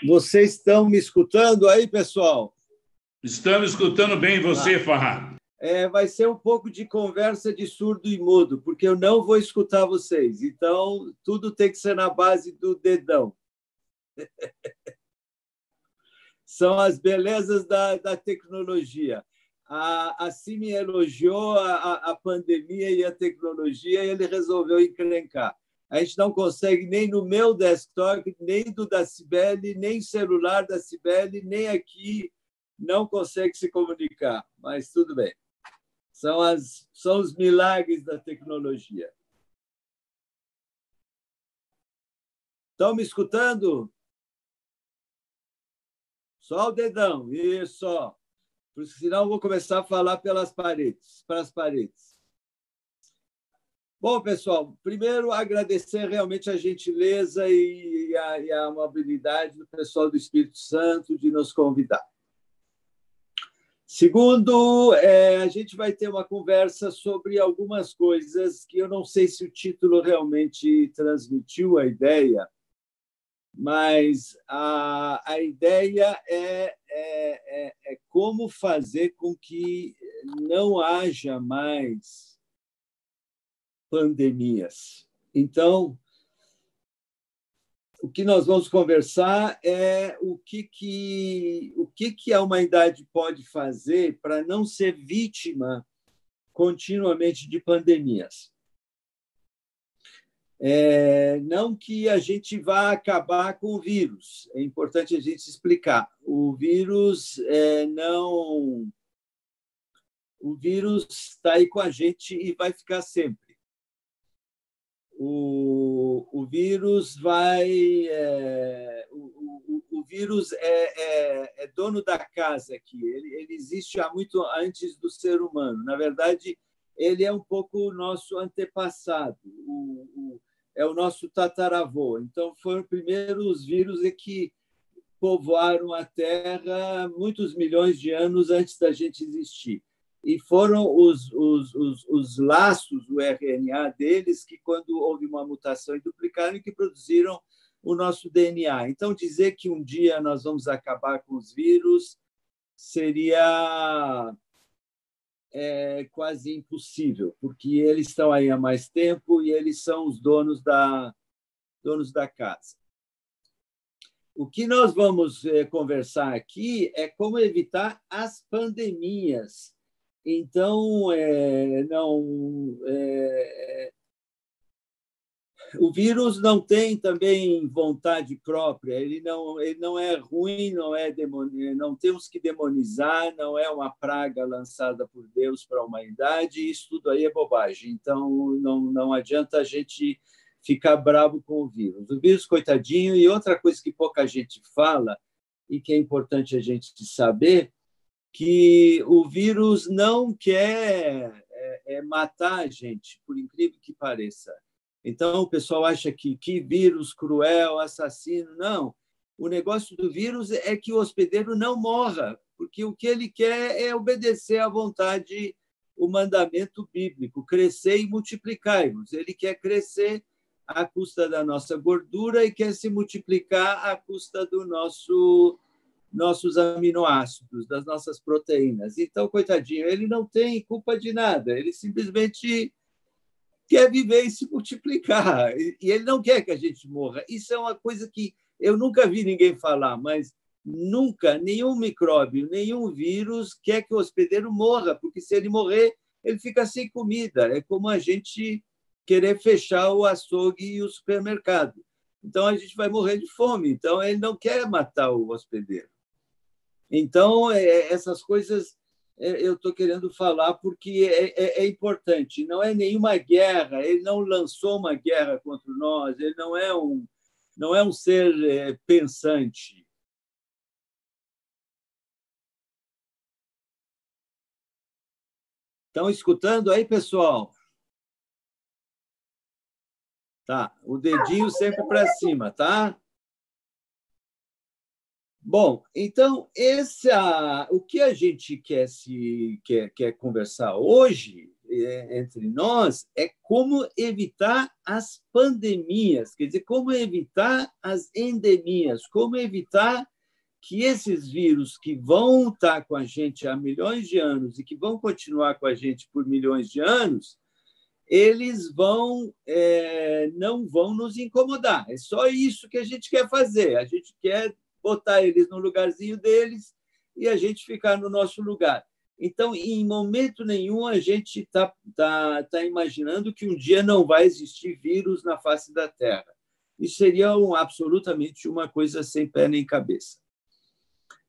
Vocês estão me escutando aí, pessoal? Estamos escutando bem você, Farhad. Vai ser um pouco de conversa de surdo e mudo, porque eu não vou escutar vocês. Então, tudo tem que ser na base do dedão. São as belezas da tecnologia. A Cime elogiou a pandemia e a tecnologia e ele resolveu encrencar. A gente não consegue nem no meu desktop, nem do da Cibele, nem celular da Cibele, nem aqui, não consegue se comunicar. Mas tudo bem. São os milagres da tecnologia. Estão me escutando? Só o dedão, isso. Porque senão eu vou começar a falar para as paredes. Bom, pessoal, primeiro agradecer realmente a gentileza e a amabilidade do pessoal do Espírito Santo de nos convidar. Segundo, a gente vai ter uma conversa sobre algumas coisas que eu não sei se o título realmente transmitiu a ideia, mas a ideia é como fazer com que não haja mais pandemias. Então, o que nós vamos conversar é o que a humanidade pode fazer para não ser vítima continuamente de pandemias. Não que a gente vá acabar com o vírus, é importante a gente explicar. O vírus está aí com a gente e vai ficar sempre. O vírus o vírus é dono da casa aqui. Ele existe há muito antes do ser humano. Na verdade, ele é um pouco o nosso antepassado, é o nosso tataravô. Então, foram primeiro os vírus que povoaram a Terra muitos milhões de anos antes da gente existir. E foram os laços, o RNA deles, que, quando houve uma mutação e duplicaram, que produziram o nosso DNA. Então, dizer que um dia nós vamos acabar com os vírus seria quase impossível, porque eles estão aí há mais tempo e eles são os donos da casa. O que nós vamos conversar aqui é como evitar as pandemias. Então, o vírus não tem também vontade própria, ele não é ruim, não temos que demonizar, não é uma praga lançada por Deus para a humanidade, isso tudo aí é bobagem. Então, não adianta a gente ficar bravo com o vírus. O vírus, coitadinho, e outra coisa que pouca gente fala, e que é importante a gente saber, que o vírus não quer matar a gente, por incrível que pareça. Então, o pessoal acha que vírus cruel, assassino. Não. O negócio do vírus é que o hospedeiro não morra, porque o que ele quer é obedecer à vontade, o mandamento bíblico, crescer e multiplicar-vos. Ele quer crescer à custa da nossa gordura e quer se multiplicar à custa do nossos aminoácidos, das nossas proteínas. Então, coitadinho, ele não tem culpa de nada, ele simplesmente quer viver e se multiplicar, e ele não quer que a gente morra. Isso é uma coisa que eu nunca vi ninguém falar, mas nunca, nenhum micróbio, nenhum vírus quer que o hospedeiro morra, porque se ele morrer, ele fica sem comida. É como a gente querer fechar o açougue e o supermercado. Então, a gente vai morrer de fome. Então, ele não quer matar o hospedeiro. Então, essas coisas eu estou querendo falar porque é importante. Não é nenhuma guerra, ele não lançou uma guerra contra nós, ele não é um ser pensante. Estão escutando aí, pessoal? Tá, o dedinho sempre para cima, tá? Bom, então, o que a gente quer conversar hoje, entre nós é como evitar as pandemias, quer dizer, como evitar as endemias, como evitar que esses vírus que vão estar com a gente há milhões de anos e que vão continuar com a gente por milhões de anos, eles não vão nos incomodar. É só isso que a gente quer fazer. A gente quer botar eles no lugarzinho deles e a gente ficar no nosso lugar. Então, em momento nenhum, a gente está imaginando que um dia não vai existir vírus na face da Terra. Isso seria absolutamente uma coisa sem pé nem cabeça.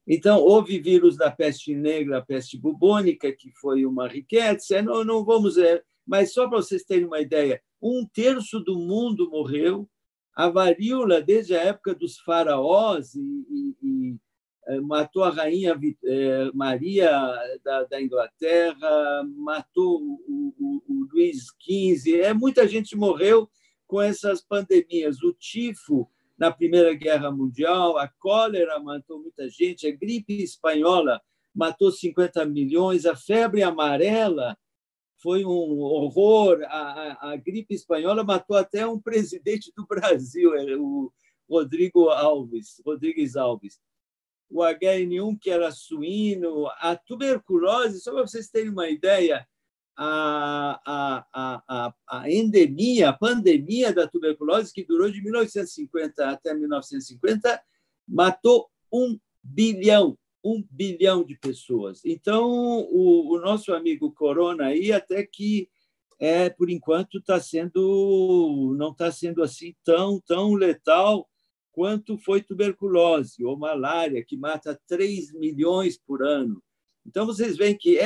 Então, houve vírus da peste negra, a peste bubônica, que foi uma riqueza. Não vamos... Mas só para vocês terem uma ideia, 1/3 do mundo morreu. A varíola, desde a época dos faraós, matou a rainha Maria da Inglaterra, matou o Luís XV. Muita gente morreu com essas pandemias. O tifo, na Primeira Guerra Mundial, a cólera matou muita gente, a gripe espanhola matou 50 milhões, a febre amarela foi um horror. A gripe espanhola matou até um presidente do Brasil, o Rodrigues Alves. O HN1, que era suíno, a tuberculose, só para vocês terem uma ideia, a endemia, a pandemia da tuberculose, que durou de 1950 até 1950, matou 1 bilhão de pessoas. Então, o nosso amigo Corona aí, até que, por enquanto, não está sendo assim tão letal quanto foi tuberculose ou malária, que mata 3 milhões por ano. Então, vocês veem que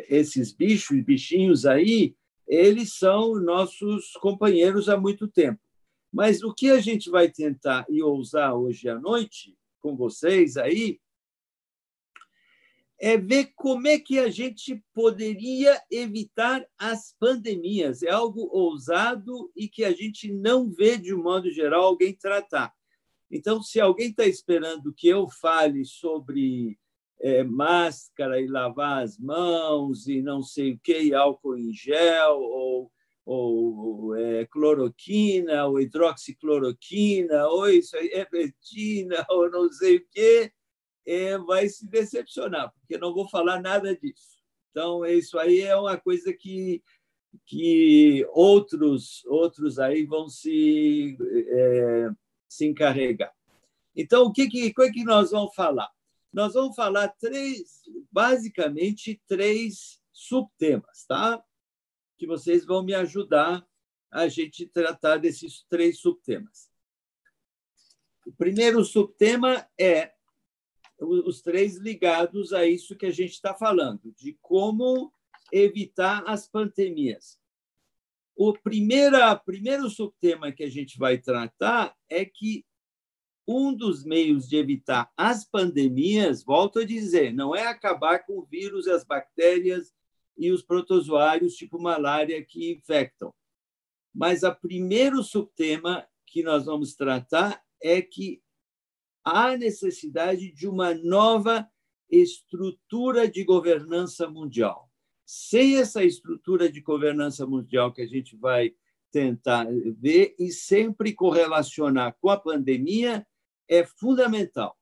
esses bichinhos aí, eles são nossos companheiros há muito tempo. Mas o que a gente vai tentar e ousar hoje à noite, com vocês aí, é ver como é que a gente poderia evitar as pandemias. É algo ousado e que a gente não vê, de um modo geral, alguém tratar. Então, se alguém está esperando que eu fale sobre máscara e lavar as mãos e não sei o que, álcool em gel, ou cloroquina, ou hidroxicloroquina, ou isso aí, betina, ou não sei o quê, vai se decepcionar, porque eu não vou falar nada disso. Então, isso aí é uma coisa que outros aí vão se encarregar. Então, o que nós vamos falar? Nós vamos falar basicamente três subtemas, tá? Que vocês vão me ajudar a gente tratar desses 3 subtemas. O primeiro subtema é os 3 ligados a isso que a gente está falando, de como evitar as pandemias. O primeiro subtema que a gente vai tratar é que um dos meios de evitar as pandemias, volto a dizer, não é acabar com o vírus e as bactérias e os protozoários tipo malária que infectam. Mas o primeiro subtema que nós vamos tratar é que há necessidade de uma nova estrutura de governança mundial. Sem essa estrutura de governança mundial que a gente vai tentar ver e sempre correlacionar com a pandemia, é fundamental.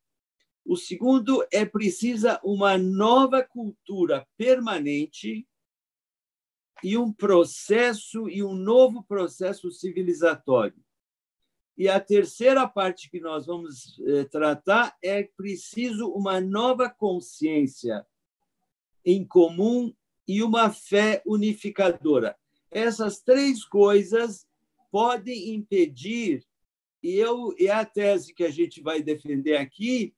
O segundo precisa uma nova cultura permanente e um novo processo civilizatório. E a terceira parte que nós vamos tratar é preciso uma nova consciência em comum e uma fé unificadora. Essas 3 coisas podem impedir, e a tese que a gente vai defender aqui,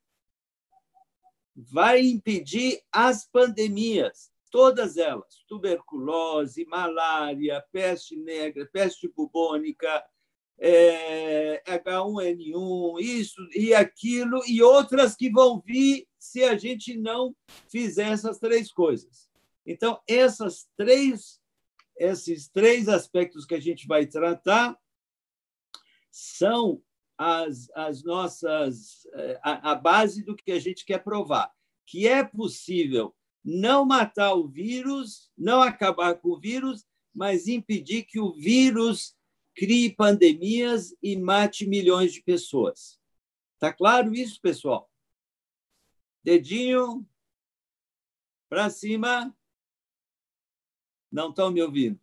vai impedir as pandemias, todas elas, tuberculose, malária, peste negra, peste bubônica, H1N1, isso e aquilo, e outras que vão vir se a gente não fizer essas 3 coisas. Então, esses três aspectos que a gente vai tratar são as nossas a base do que a gente quer provar, que é possível não matar o vírus, não acabar com o vírus, mas impedir que o vírus crie pandemias e mate milhões de pessoas. Está claro isso, pessoal? Dedinho para cima. Não estão me ouvindo?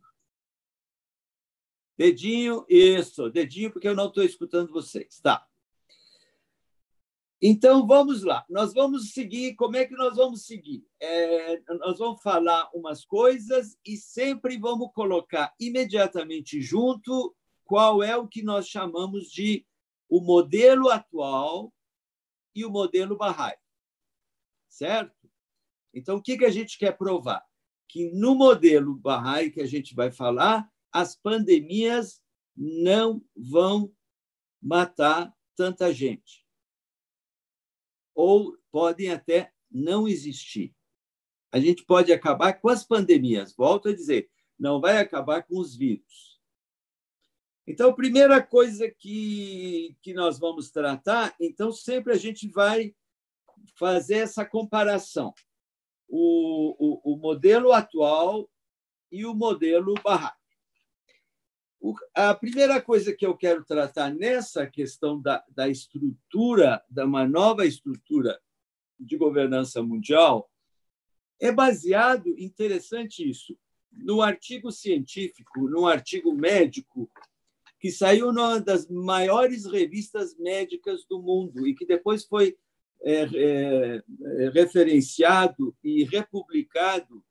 Dedinho, isso. Dedinho, porque eu não estou escutando vocês. Tá. Então, vamos lá. Nós vamos seguir. Como é que nós vamos seguir? Nós vamos falar umas coisas e sempre vamos colocar imediatamente junto qual é o que nós chamamos de o modelo atual e o modelo Bahá'í. Certo? Então, o que a gente quer provar? Que no modelo Bahá'í que a gente vai falar, as pandemias não vão matar tanta gente. Ou podem até não existir. A gente pode acabar com as pandemias. Volto a dizer, não vai acabar com os vírus. Então, a primeira coisa que nós vamos tratar, então, sempre a gente vai fazer essa comparação. O modelo atual e o modelo Bahá'í. A primeira coisa que eu quero tratar nessa questão da estrutura, de uma nova estrutura de governança mundial, é baseado, interessante isso, no artigo científico, num artigo médico, que saiu numa das maiores revistas médicas do mundo e que depois foi referenciado e republicado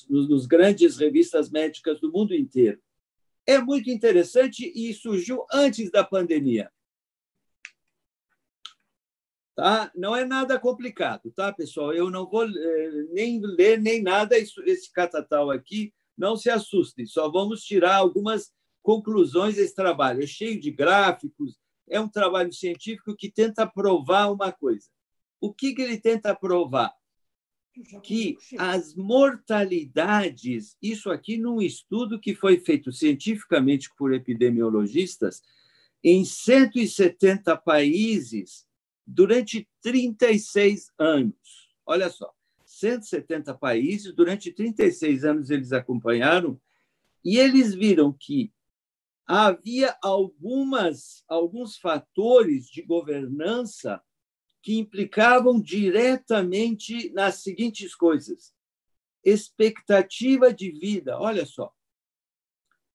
nos grandes revistas médicas do mundo inteiro. É muito interessante e surgiu antes da pandemia. Tá? Não é nada complicado, tá, pessoal? Eu não vou nem ler nem nada esse catatal aqui, não se assustem, só vamos tirar algumas conclusões desse trabalho. É cheio de gráficos, é um trabalho científico que tenta provar uma coisa. O que ele tenta provar? Que as mortalidades, isso aqui num estudo que foi feito cientificamente por epidemiologistas, em 170 países, durante 36 anos. Olha só, 170 países, durante 36 anos eles acompanharam, e eles viram que havia alguns fatores de governança que implicavam diretamente nas seguintes coisas. Expectativa de vida, olha só.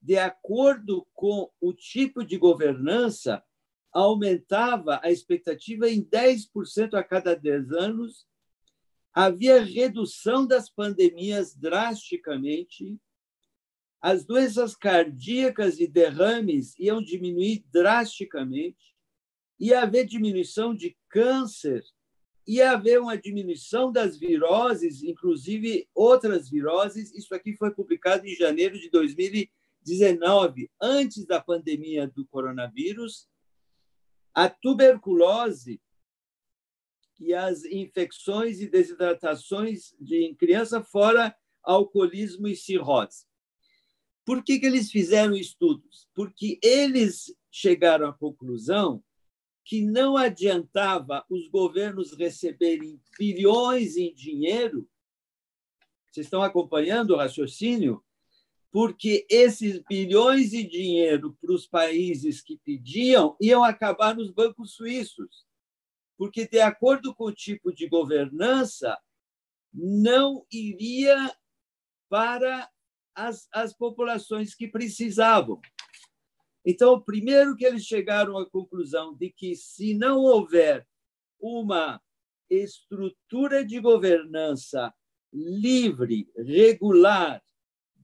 De acordo com o tipo de governança, aumentava a expectativa em 10% a cada 10 anos, havia redução das pandemias drasticamente, as doenças cardíacas e derrames iam diminuir drasticamente, ia haver diminuição de câncer, ia haver uma diminuição das viroses, inclusive outras viroses. Isso aqui foi publicado em janeiro de 2019, antes da pandemia do coronavírus. A tuberculose e as infecções e desidratações em criança, fora alcoolismo e cirrose. Por que eles fizeram estudos? Porque eles chegaram à conclusão que não adiantava os governos receberem bilhões em dinheiro. Vocês estão acompanhando o raciocínio? Porque esses bilhões de dinheiro para os países que pediam iam acabar nos bancos suíços. Porque, de acordo com o tipo de governança, não iria para as populações que precisavam. Então, primeiro que eles chegaram à conclusão de que, se não houver uma estrutura de governança livre, regular,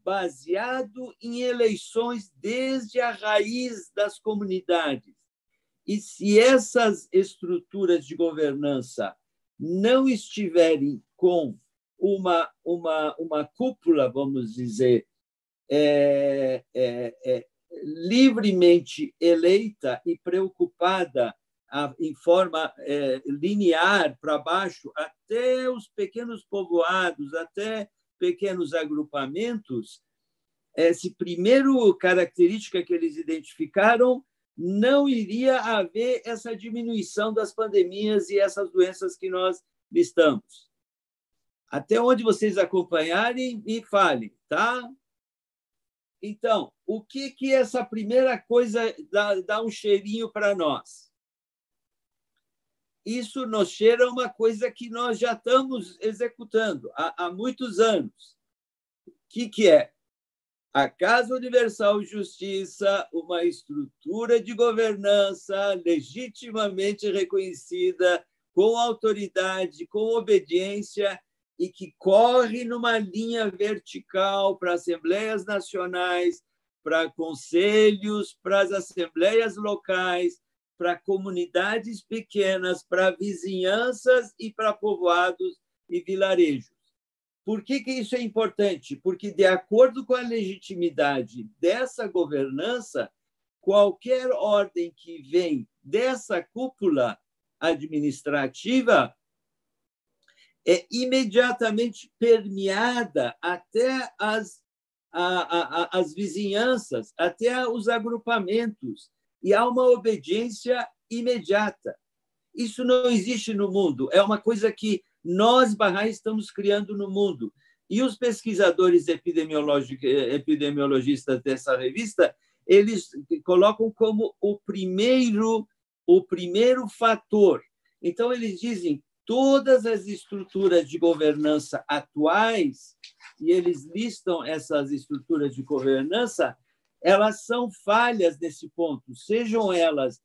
baseado em eleições desde a raiz das comunidades, e se essas estruturas de governança não estiverem com uma cúpula, vamos dizer, livremente eleita e preocupada em forma linear para baixo, até os pequenos povoados, até pequenos agrupamentos, essa primeira característica que eles identificaram, não iria haver essa diminuição das pandemias e essas doenças que nós listamos. Até onde vocês acompanharem, me falem, tá? Então, o que essa primeira coisa dá um cheirinho para nós? Isso nos cheira uma coisa que nós já estamos executando há muitos anos. O que é? A Casa Universal de Justiça, uma estrutura de governança legitimamente reconhecida, com autoridade, com obediência, e que corre numa linha vertical para assembleias nacionais, para conselhos, para as assembleias locais, para comunidades pequenas, para vizinhanças e para povoados e vilarejos. Por que isso é importante? Porque, de acordo com a legitimidade dessa governança, qualquer ordem que vem dessa cúpula administrativa é imediatamente permeada até as vizinhanças, até os agrupamentos, e há uma obediência imediata. Isso não existe no mundo, é uma coisa que nós, Bahá'ís, estamos criando no mundo. E os pesquisadores epidemiologistas dessa revista, eles colocam como o primeiro fator. Então, eles dizem todas as estruturas de governança atuais, e eles listam essas estruturas de governança, elas são falhas nesse ponto, sejam elas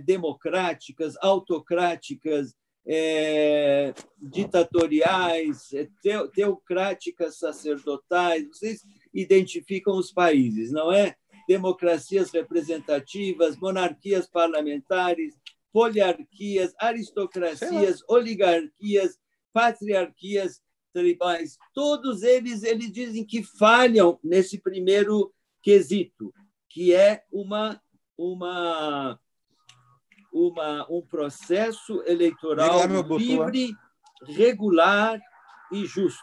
democráticas, autocráticas, ditatoriais, teocráticas, sacerdotais. Vocês identificam os países, não é? Democracias representativas, monarquias parlamentares, poliarquias, aristocracias, oligarquias, patriarquias tribais. Todos eles dizem que falham nesse primeiro quesito, que é um processo eleitoral livre, regular e justo.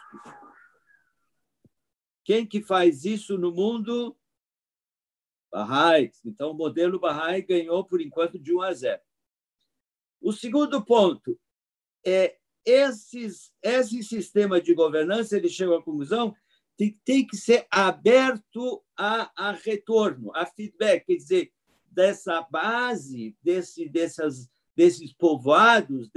Quem que faz isso no mundo? Bahá'ís. Então, o modelo Bahá'í ganhou, por enquanto, de 1-0. O segundo ponto é esse sistema de governança, ele chega à conclusão, tem que ser aberto a retorno, a feedback, quer dizer, dessa base, desses povoados,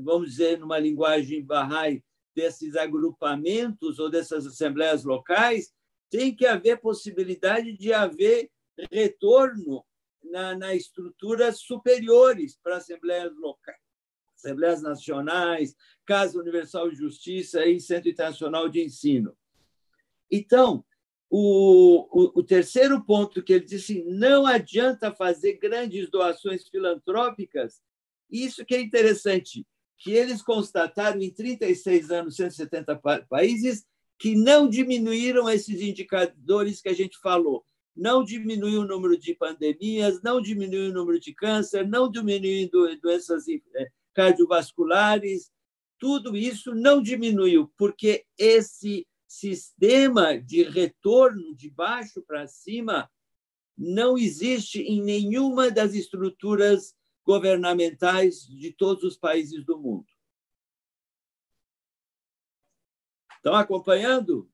vamos dizer, numa linguagem Bahá'í, desses agrupamentos ou dessas assembleias locais, tem que haver possibilidade de haver retorno nas estruturas superiores para assembleias locais, assembleias nacionais, Casa Universal de Justiça e Centro Internacional de Ensino. Então, o terceiro ponto que ele disse, não adianta fazer grandes doações filantrópicas, isso que é interessante, que eles constataram em 36 anos, 170 países, que não diminuíram esses indicadores que a gente falou. Não diminuiu o número de pandemias, não diminuiu o número de câncer, não diminuiu doenças cardiovasculares, tudo isso não diminuiu, porque esse sistema de retorno de baixo para cima não existe em nenhuma das estruturas governamentais de todos os países do mundo. Estão acompanhando?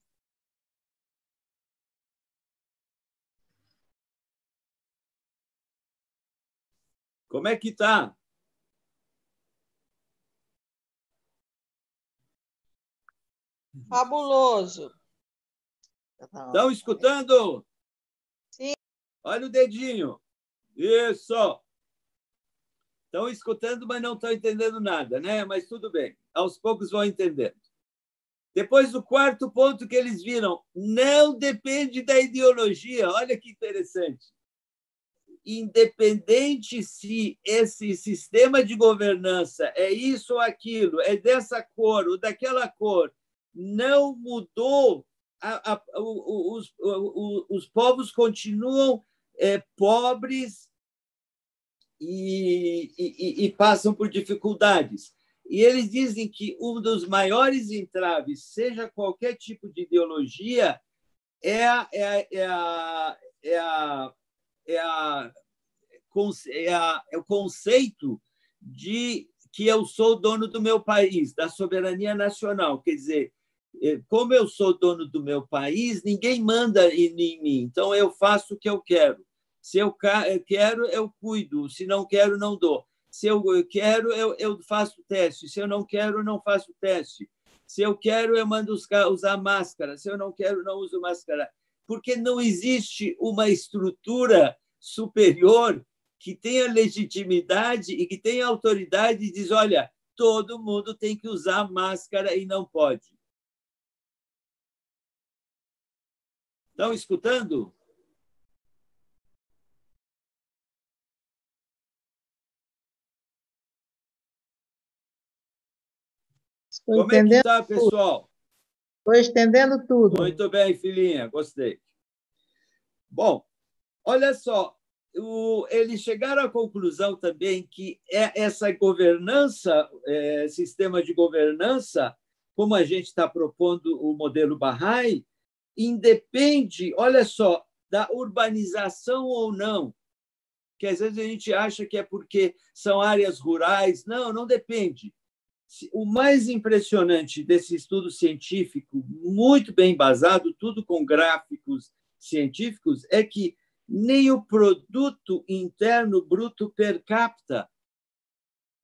Como é que está? Fabuloso. Estão escutando? Sim. Olha o dedinho. Isso. Estão escutando, mas não estão entendendo nada, né? Mas tudo bem. Aos poucos vão entendendo. Depois, o quarto ponto que eles viram, não depende da ideologia. Olha que interessante. Independente se esse sistema de governança é isso ou aquilo, é dessa cor ou daquela cor, não mudou, os povos continuam pobres e passam por dificuldades. E eles dizem que um dos maiores entraves, seja qualquer tipo de ideologia, é o conceito de que eu sou dono do meu país, da soberania nacional. Quer dizer, como eu sou dono do meu país, ninguém manda em mim, então eu faço o que eu quero. Se eu quero, eu cuido, se não quero, não dou. Se eu quero, eu faço teste, se eu não quero, não faço teste. Se eu quero, eu mando usar máscara, se eu não quero, não uso máscara. Porque não existe uma estrutura superior que tenha legitimidade e que tenha autoridade e diz, olha, todo mundo tem que usar máscara e não pode. Estão escutando? Como é que está, pessoal? Estou estendendo tudo. Muito bem, filhinha, gostei. Bom, olha só, eles chegaram à conclusão também que essa governança, sistema de governança, como a gente está propondo o modelo Bahá'í, independe, olha só, da urbanização ou não, que às vezes a gente acha que é porque são áreas rurais. Não, não depende. O mais impressionante desse estudo científico, muito bem embasado, tudo com gráficos científicos, é que nem o produto interno bruto per capita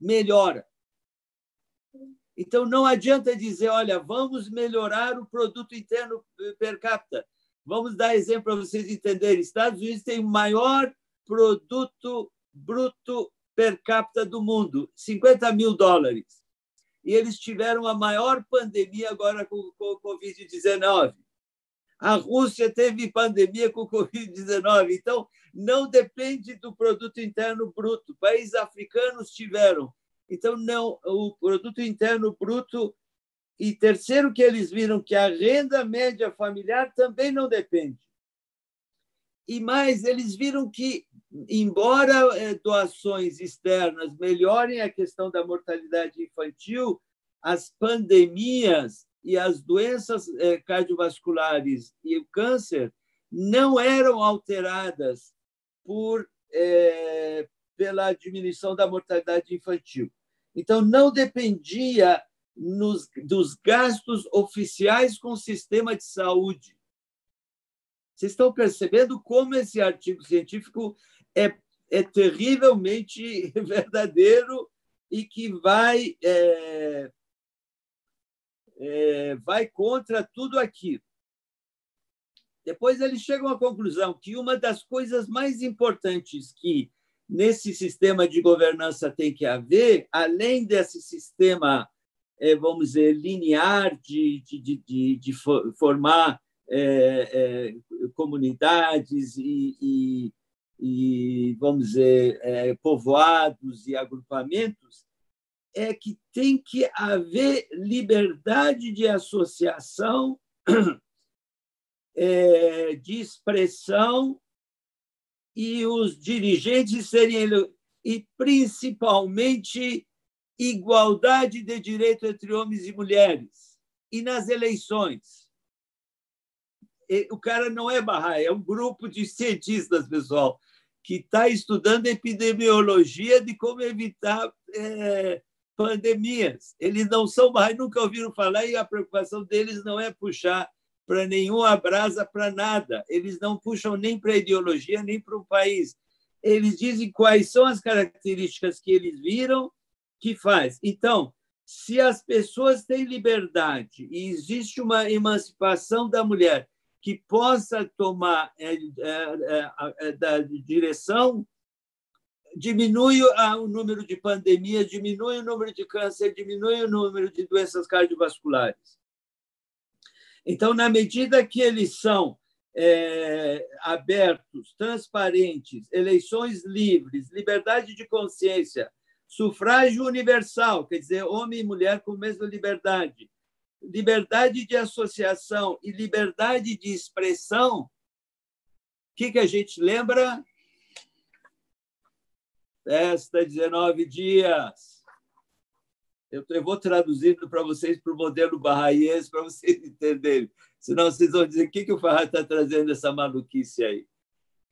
melhora. Então, não adianta dizer, olha, vamos melhorar o produto interno per capita. Vamos dar exemplo para vocês entenderem. Estados Unidos tem o maior produto bruto per capita do mundo, $50 mil. E eles tiveram a maior pandemia agora com o Covid-19. A Rússia teve pandemia com o Covid-19. Então, não depende do produto interno bruto. Países africanos tiveram. Então, não, o produto interno bruto. E terceiro, que eles viram que a renda média familiar também não depende. E mais, eles viram que, embora doações externas melhorem a questão da mortalidade infantil, as pandemias e as doenças cardiovasculares e o câncer não eram alteradas pela diminuição da mortalidade infantil. Então, não dependia dos gastos oficiais com o sistema de saúde. Vocês estão percebendo como esse artigo científico é terrivelmente verdadeiro e que vai contra tudo aquilo. Depois eles chegam à conclusão que uma das coisas mais importantes que nesse sistema de governança tem que haver, além desse sistema, vamos dizer, linear de formar comunidades e, vamos dizer, povoados e agrupamentos, é que tem que haver liberdade de associação, de expressão, e os dirigentes serem, e principalmente igualdade de direito entre homens e mulheres. E nas eleições, o cara não é Bahá'í, é um grupo de cientistas, pessoal, que está estudando epidemiologia de como evitar pandemias. Eles não são Bahá'í, nunca ouviram falar, e a preocupação deles não é puxar para nenhuma brasa, para nada. Eles não puxam nem para a ideologia, nem para o país. Eles dizem quais são as características que eles viram que faz. Então, se as pessoas têm liberdade e existe uma emancipação da mulher que possa tomar da direção, diminui o número de pandemias, diminui o número de câncer, diminui o número de doenças cardiovasculares. Então, na medida que eles são abertos, transparentes, eleições livres, liberdade de consciência, sufrágio universal, quer dizer, homem e mulher com a mesma liberdade, liberdade de associação e liberdade de expressão, o que a gente lembra? Festa 19 dias. Eu vou traduzindo para vocês para o modelo bahá'íes, para vocês entenderem. Senão vocês vão dizer o que o Farhad está trazendo essa maluquice aí.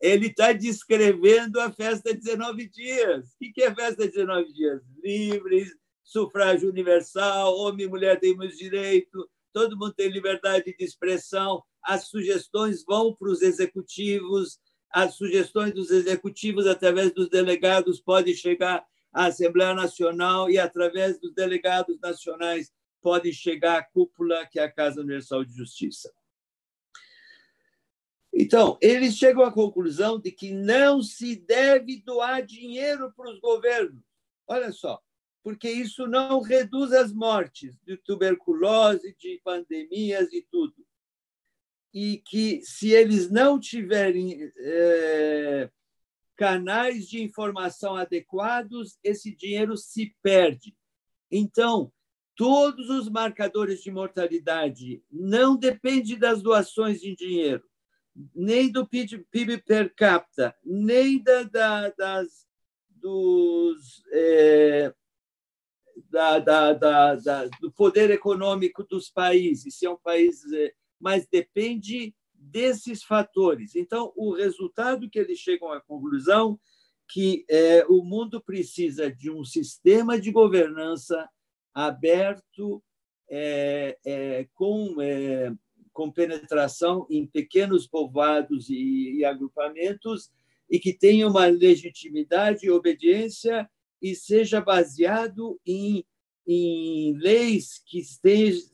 Ele está descrevendo a festa 19 dias. O que é a festa 19 dias? Livres, sufrágio universal, homem e mulher têm os direitos, todo mundo tem liberdade de expressão, as sugestões vão para os executivos, as sugestões dos executivos, através dos delegados, podem chegar à Assembleia Nacional e, através dos delegados nacionais, podem chegar à cúpula, que é a Casa Universal de Justiça. Então, eles chegam à conclusão de que não se deve doar dinheiro para os governos. Olha só, porque isso não reduz as mortes de tuberculose, de pandemias e tudo. E que, se eles não tiverem canais de informação adequados, esse dinheiro se perde. Então, todos os marcadores de mortalidade não dependem das doações de dinheiro, nem do PIB per capita, nem do poder econômico dos países, se é um país, mas depende desses fatores. Então, o resultado que eles chegam à conclusão que o mundo precisa de um sistema de governança aberto, com penetração em pequenos povoados e agrupamentos, e que tenha uma legitimidade e obediência e seja baseado em leis que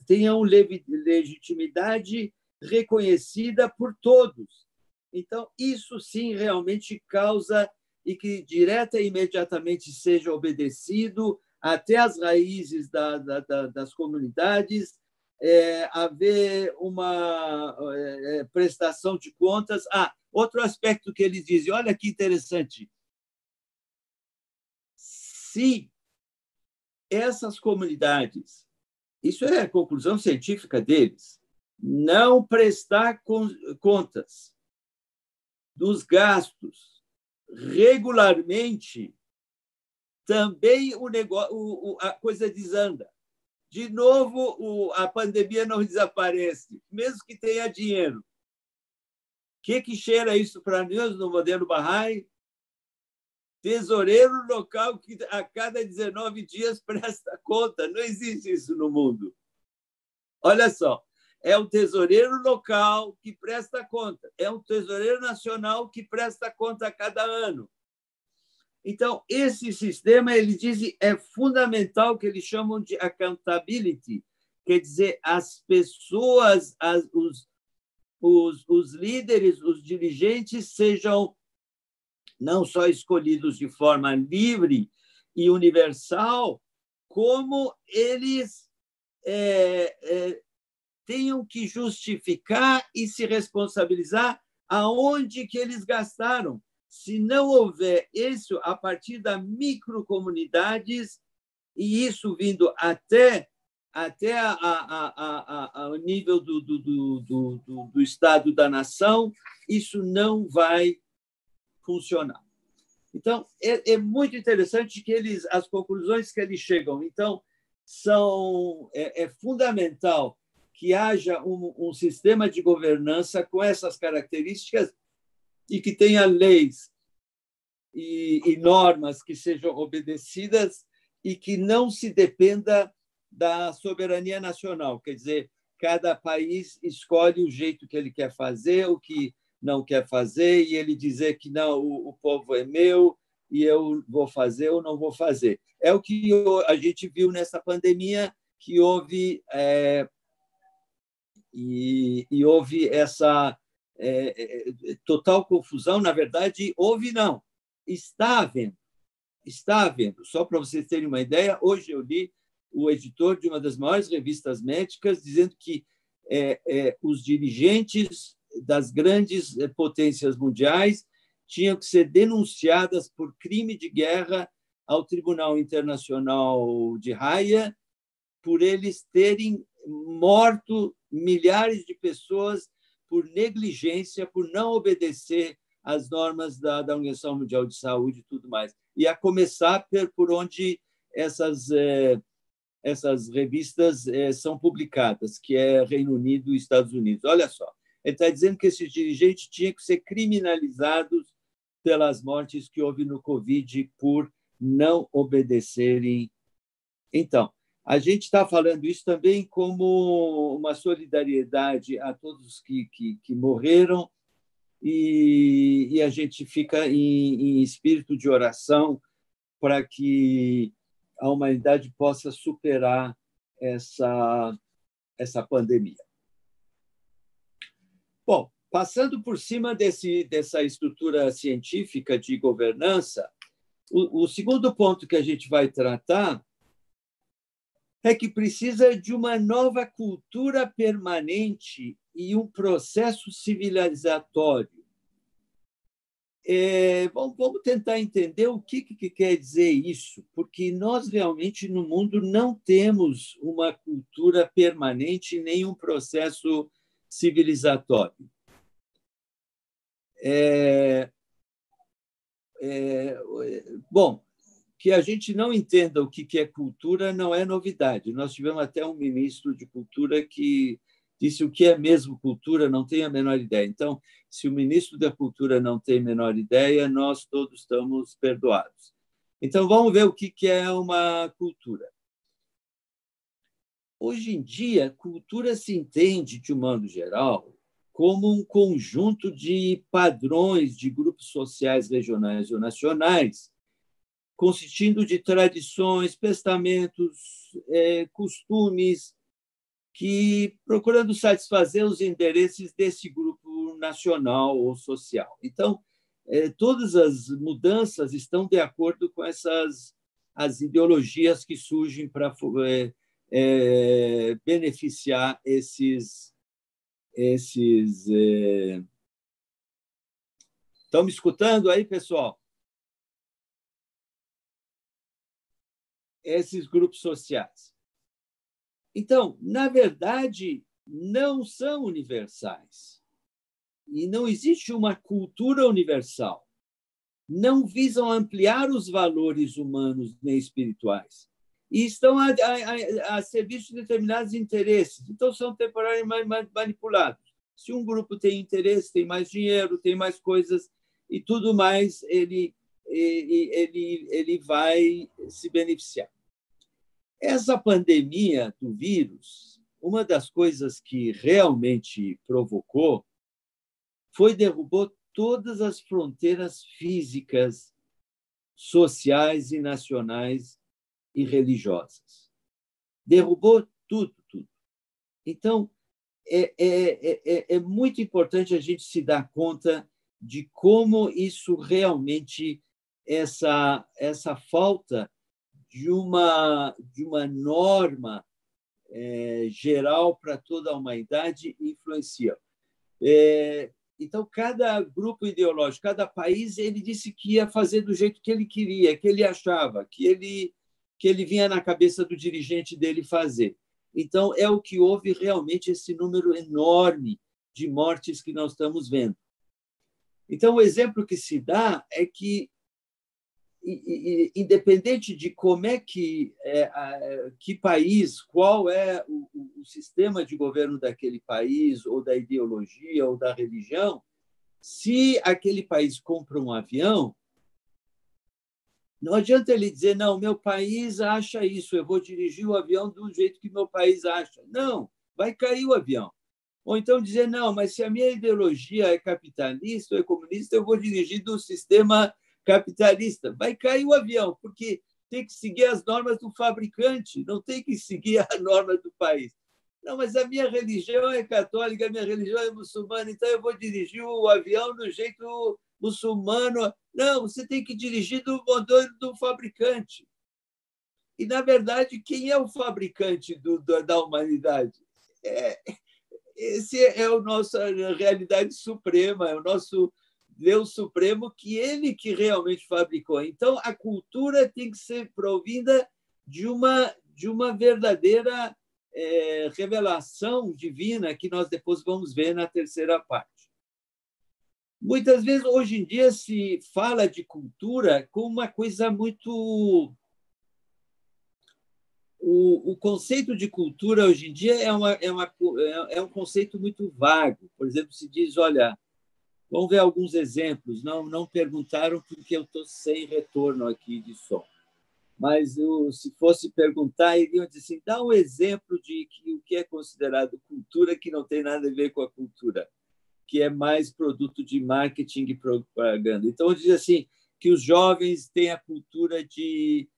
tenham legitimidade reconhecida por todos. Então, isso sim realmente causa, e que direta e imediatamente seja obedecido até as raízes das comunidades, haver uma prestação de contas. Outro aspecto que eles dizem, olha que interessante, se essas comunidades, isso é a conclusão científica deles, não prestar contas dos gastos regularmente, também a coisa desanda. De novo, a pandemia não desaparece, mesmo que tenha dinheiro. O que cheira isso para nós no modelo Bahá'í? Tesoureiro local que a cada 19 dias presta conta. Não existe isso no mundo. Olha só, é um tesoureiro local que presta conta, é um tesoureiro nacional que presta conta a cada ano. Então, esse sistema, eles dizem, é fundamental, que eles chamam de accountability, quer dizer, as pessoas, os líderes, os dirigentes sejam não só escolhidos de forma livre e universal, como eles tenham que justificar e se responsabilizar aonde que eles gastaram. Se não houver isso a partir das microcomunidades, e isso vindo até o nível do Estado da nação, isso não vai funcionar. Então, é muito interessante que as conclusões que eles chegam. Então, é fundamental que haja um sistema de governança com essas características e que tenha leis e normas que sejam obedecidas e que não se dependa da soberania nacional. Quer dizer, cada país escolhe o jeito que ele quer fazer, o que não quer fazer, e ele dizer que não, o povo é meu e eu vou fazer ou não vou fazer. É o que a gente viu nessa pandemia, que houve houve essa total confusão. Na verdade, houve não, está havendo. Só para vocês terem uma ideia, hoje eu li o editor de uma das maiores revistas médicas dizendo que os dirigentes das grandes potências mundiais tinham que ser denunciadas por crime de guerra ao Tribunal Internacional de Haia, por eles terem morto milhares de pessoas por negligência, por não obedecer às normas da Organização Mundial de Saúde e tudo mais. E a começar por onde essas revistas são publicadas, que é Reino Unido e Estados Unidos. Olha só, ele está dizendo que esses dirigentes tinham que ser criminalizados pelas mortes que houve no Covid por não obedecerem Então, a gente está falando isso também como uma solidariedade a todos que morreram e a gente fica em espírito de oração para que a humanidade possa superar essa pandemia. Bom, passando por cima dessa estrutura científica de governança, o segundo ponto que a gente vai tratar é que precisa de uma nova cultura permanente e um processo civilizatório. Vamos tentar entender o que quer dizer isso, porque nós realmente no mundo não temos uma cultura permanente nem um processo civilizatório. Bom, que a gente não entenda o que é cultura não é novidade. Nós tivemos até um ministro de cultura que disse o que é mesmo cultura, não tem a menor ideia. Então, se o ministro da cultura não tem a menor ideia, nós todos estamos perdoados. Então, vamos ver o que é uma cultura. Hoje em dia, cultura se entende, de um modo geral, como um conjunto de padrões de grupos sociais regionais ou nacionais, consistindo de tradições, pensamentos, costumes, que procurando satisfazer os interesses desse grupo nacional ou social. Então, todas as mudanças estão de acordo com as ideologias que surgem para beneficiar esses. Estão me escutando aí, pessoal? Esses grupos sociais. Então, na verdade, não são universais. E não existe uma cultura universal. Não visam ampliar os valores humanos nem espirituais. E estão a serviço de determinados interesses. Então, são temporariamente manipulados. Se um grupo tem interesse, tem mais dinheiro, tem mais coisas e tudo mais, ele vai se beneficiar. Essa pandemia do vírus, uma das coisas que realmente provocou foi derrubar todas as fronteiras físicas, sociais e nacionais e religiosas. Derrubou tudo. Então, é muito importante a gente se dar conta de como isso realmente, essa falta de uma norma geral para toda a humanidade influencia. Então, cada grupo ideológico, cada país, ele disse que ia fazer do jeito que ele queria, que ele achava, que ele vinha na cabeça do dirigente dele fazer. Então, é o que houve realmente esse número enorme de mortes que nós estamos vendo. Então, o exemplo que se dá é que, independente de como é que país, qual é o sistema de governo daquele país, ou da ideologia, ou da religião, se aquele país compra um avião, não adianta ele dizer, não, meu país acha isso, eu vou dirigir o avião do jeito que meu país acha. Não, vai cair o avião. Ou então dizer, não, mas se a minha ideologia é capitalista ou é comunista, eu vou dirigir do sistema capitalista. Vai cair o avião, porque tem que seguir as normas do fabricante, não tem que seguir a norma do país. Não, mas a minha religião é católica, a minha religião é muçulmana, então eu vou dirigir o avião do jeito muçulmano. Não, você tem que dirigir do modelo do fabricante. E, na verdade, quem é o fabricante da humanidade? Esse é a nossa realidade suprema, é o nosso Deus Supremo, que ele que realmente fabricou. Então, a cultura tem que ser provinda de uma verdadeira revelação divina, que nós depois vamos ver na terceira parte. Muitas vezes, hoje em dia, se fala de cultura como uma coisa muito... O conceito de cultura, hoje em dia, é um conceito muito vago. Por exemplo, se diz, olha, vamos ver alguns exemplos. Não perguntaram porque eu estou sem retorno aqui de som. mas se fosse perguntar, iriam dizer assim, dá um exemplo de o que é considerado cultura que não tem nada a ver com a cultura, que é mais produto de marketing e propaganda. Então, diz assim, que os jovens têm a cultura de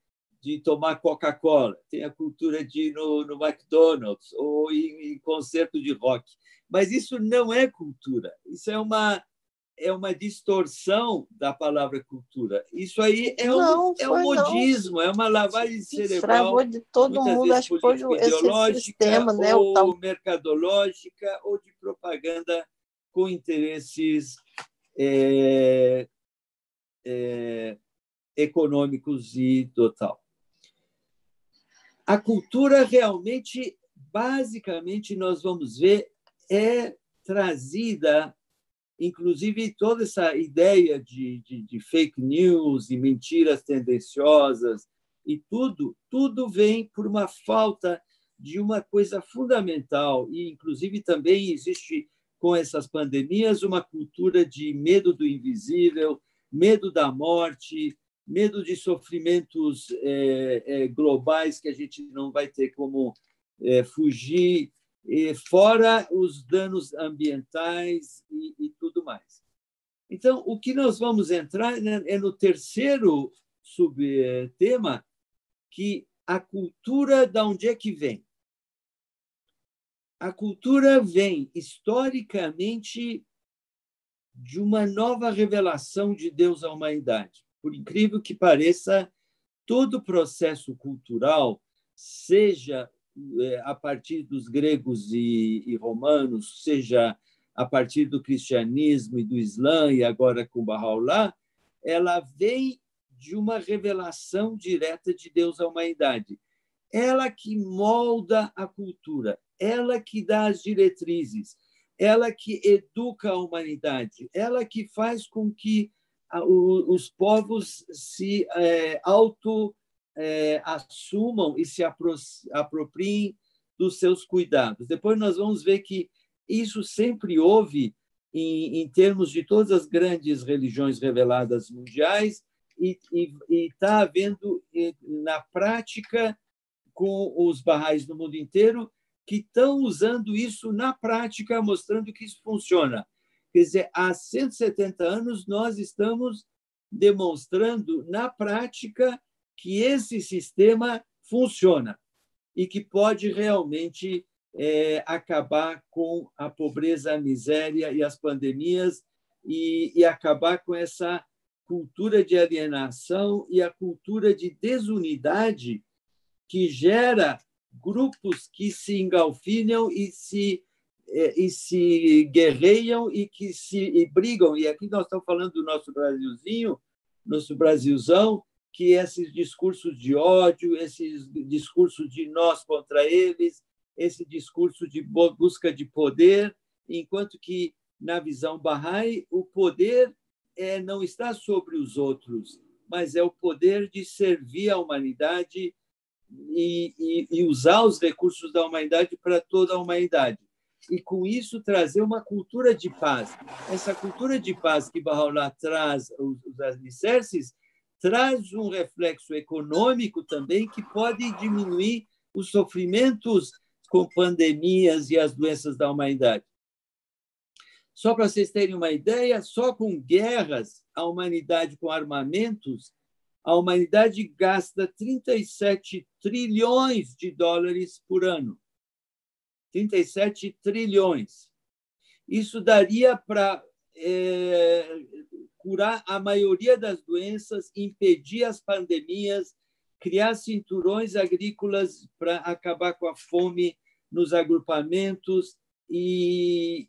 tomar Coca-Cola, têm a cultura de ir no McDonald's ou em concerto de rock. Mas isso não é cultura, isso é uma distorção da palavra cultura. Isso aí é um modismo, é uma lavagem cerebral, de todo muitas mundo, vezes acho que foi político-ideológica, esse sistema, né, ou mercadológica, ou de propaganda com interesses econômicos e total. A cultura realmente, basicamente, nós vamos ver, é trazida, inclusive toda essa ideia de fake news e mentiras tendenciosas, e tudo vem por uma falta de uma coisa fundamental, e inclusive também existe com essas pandemias uma cultura de medo do invisível, medo da morte, medo de sofrimentos globais que a gente não vai ter como fugir, fora os danos ambientais e tudo mais. Então, o que nós vamos entrar é no terceiro subtema, que a cultura, de onde é que vem? A cultura vem, historicamente, de uma nova revelação de Deus à humanidade. Por incrível que pareça, todo o processo cultural, seja a partir dos gregos e romanos, seja a partir do cristianismo e do Islã, e agora com Bahá'u'lláh, ela vem de uma revelação direta de Deus à humanidade. Ela que molda a cultura, ela que dá as diretrizes, ela que educa a humanidade, ela que faz com que os povos se assumam e se apropriem dos seus cuidados. Depois nós vamos ver que isso sempre houve em termos de todas as grandes religiões reveladas mundiais e está havendo na prática com os Baha'is no mundo inteiro, que estão usando isso na prática, mostrando que isso funciona. Quer dizer, há 170 anos nós estamos demonstrando na prática que esse sistema funciona e que pode realmente acabar com a pobreza, a miséria e as pandemias e acabar com essa cultura de alienação e a cultura de desunidade que gera grupos que se engalfinham e se guerreiam e brigam. E aqui nós estamos falando do nosso Brasilzinho, nosso Brasilzão, que esses discursos de ódio, esses discursos de nós contra eles, esse discurso de busca de poder, enquanto que, na visão Bahá'í, o poder não está sobre os outros, mas é o poder de servir a humanidade e usar os recursos da humanidade para toda a humanidade. E, com isso, trazer uma cultura de paz. Essa cultura de paz que Bahá'u'lláh traz, os alicerces, traz um reflexo econômico também que pode diminuir os sofrimentos com pandemias e as doenças da humanidade. Só para vocês terem uma ideia, só com guerras, a humanidade com armamentos, a humanidade gasta 37 trilhões de dólares por ano. 37 trilhões. Isso daria para curar a maioria das doenças, impedir as pandemias, criar cinturões agrícolas para acabar com a fome nos agrupamentos e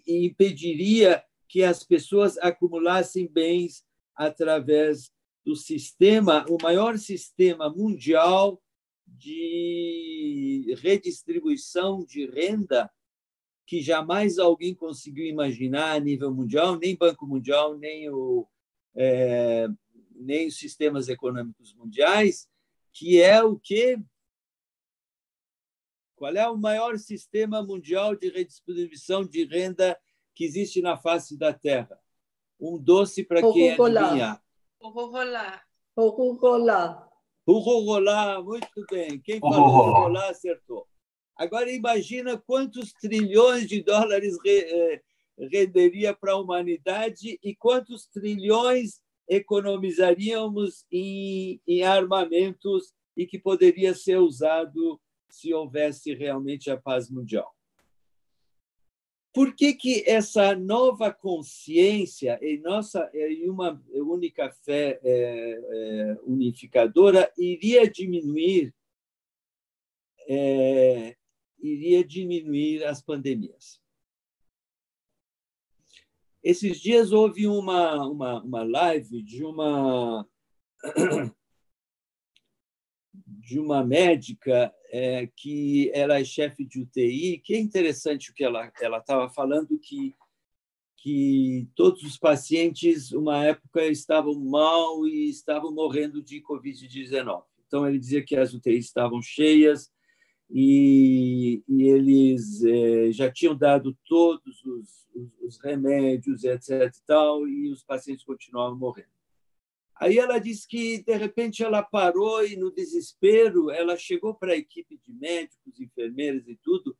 impediria que as pessoas acumulassem bens através do sistema, o maior sistema mundial de redistribuição de renda que jamais alguém conseguiu imaginar a nível mundial, nem Banco Mundial, nem os sistemas econômicos mundiais, que é o quê? Qual é o maior sistema mundial de redistribuição de renda que existe na face da Terra? Um doce para quem adivinhar. Coca-Cola. O Rorolá, muito bem. Quem falou Rorolá acertou. Agora, imagina quantos trilhões de dólares renderia para a humanidade e quantos trilhões economizaríamos em armamentos e que poderia ser usado se houvesse realmente a paz mundial. Por que essa nova consciência em uma única fé unificadora iria diminuir as pandemias? Esses dias houve uma live de uma médica que ela é chefe de UTI, que é interessante o que ela estava falando, que todos os pacientes, uma época, estavam mal e estavam morrendo de Covid-19. Então, ele dizia que as UTIs estavam cheias e eles já tinham dado todos os remédios, etc. e tal, e os pacientes continuavam morrendo. Aí ela disse que, de repente, ela parou e, no desespero, ela chegou para a equipe de médicos, enfermeiras e tudo.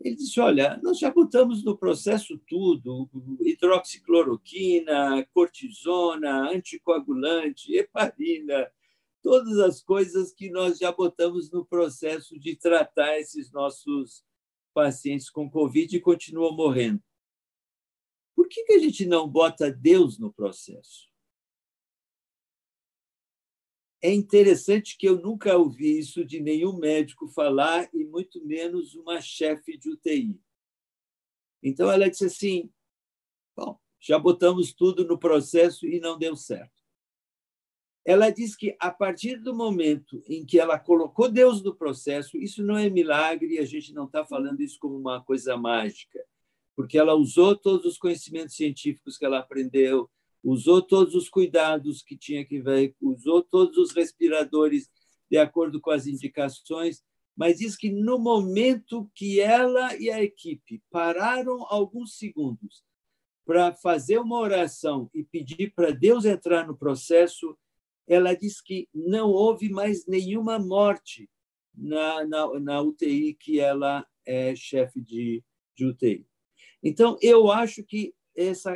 Ele disse, olha, nós já botamos no processo tudo, hidroxicloroquina, cortisona, anticoagulante, heparina, todas as coisas que nós já botamos no processo de tratar esses nossos pacientes com Covid e continuam morrendo. Por que a gente não bota Deus no processo? É interessante que eu nunca ouvi isso de nenhum médico falar, e muito menos uma chefe de UTI. Então, ela disse assim, bom, já botamos tudo no processo e não deu certo. Ela diz que, a partir do momento em que ela colocou Deus no processo, isso não é milagre, a gente não está falando isso como uma coisa mágica, porque ela usou todos os conhecimentos científicos que ela aprendeu, usou todos os cuidados que tinha que ver, usou todos os respiradores de acordo com as indicações, mas diz que no momento que ela e a equipe pararam alguns segundos para fazer uma oração e pedir para Deus entrar no processo, ela diz que não houve mais nenhuma morte na UTI que ela é chefe de UTI. Então, eu acho que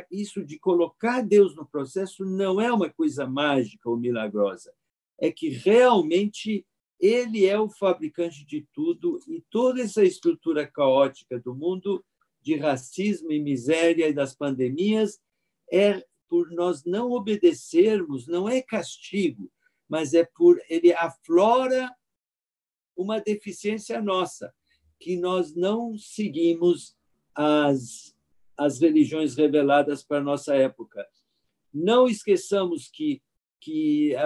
isso de colocar Deus no processo não é uma coisa mágica ou milagrosa. É que realmente ele é o fabricante de tudo e toda essa estrutura caótica do mundo, de racismo e miséria e das pandemias, é por nós não obedecermos, não é castigo, mas é por ele aflora uma deficiência nossa, que nós não seguimos as religiões reveladas para a nossa época. Não esqueçamos que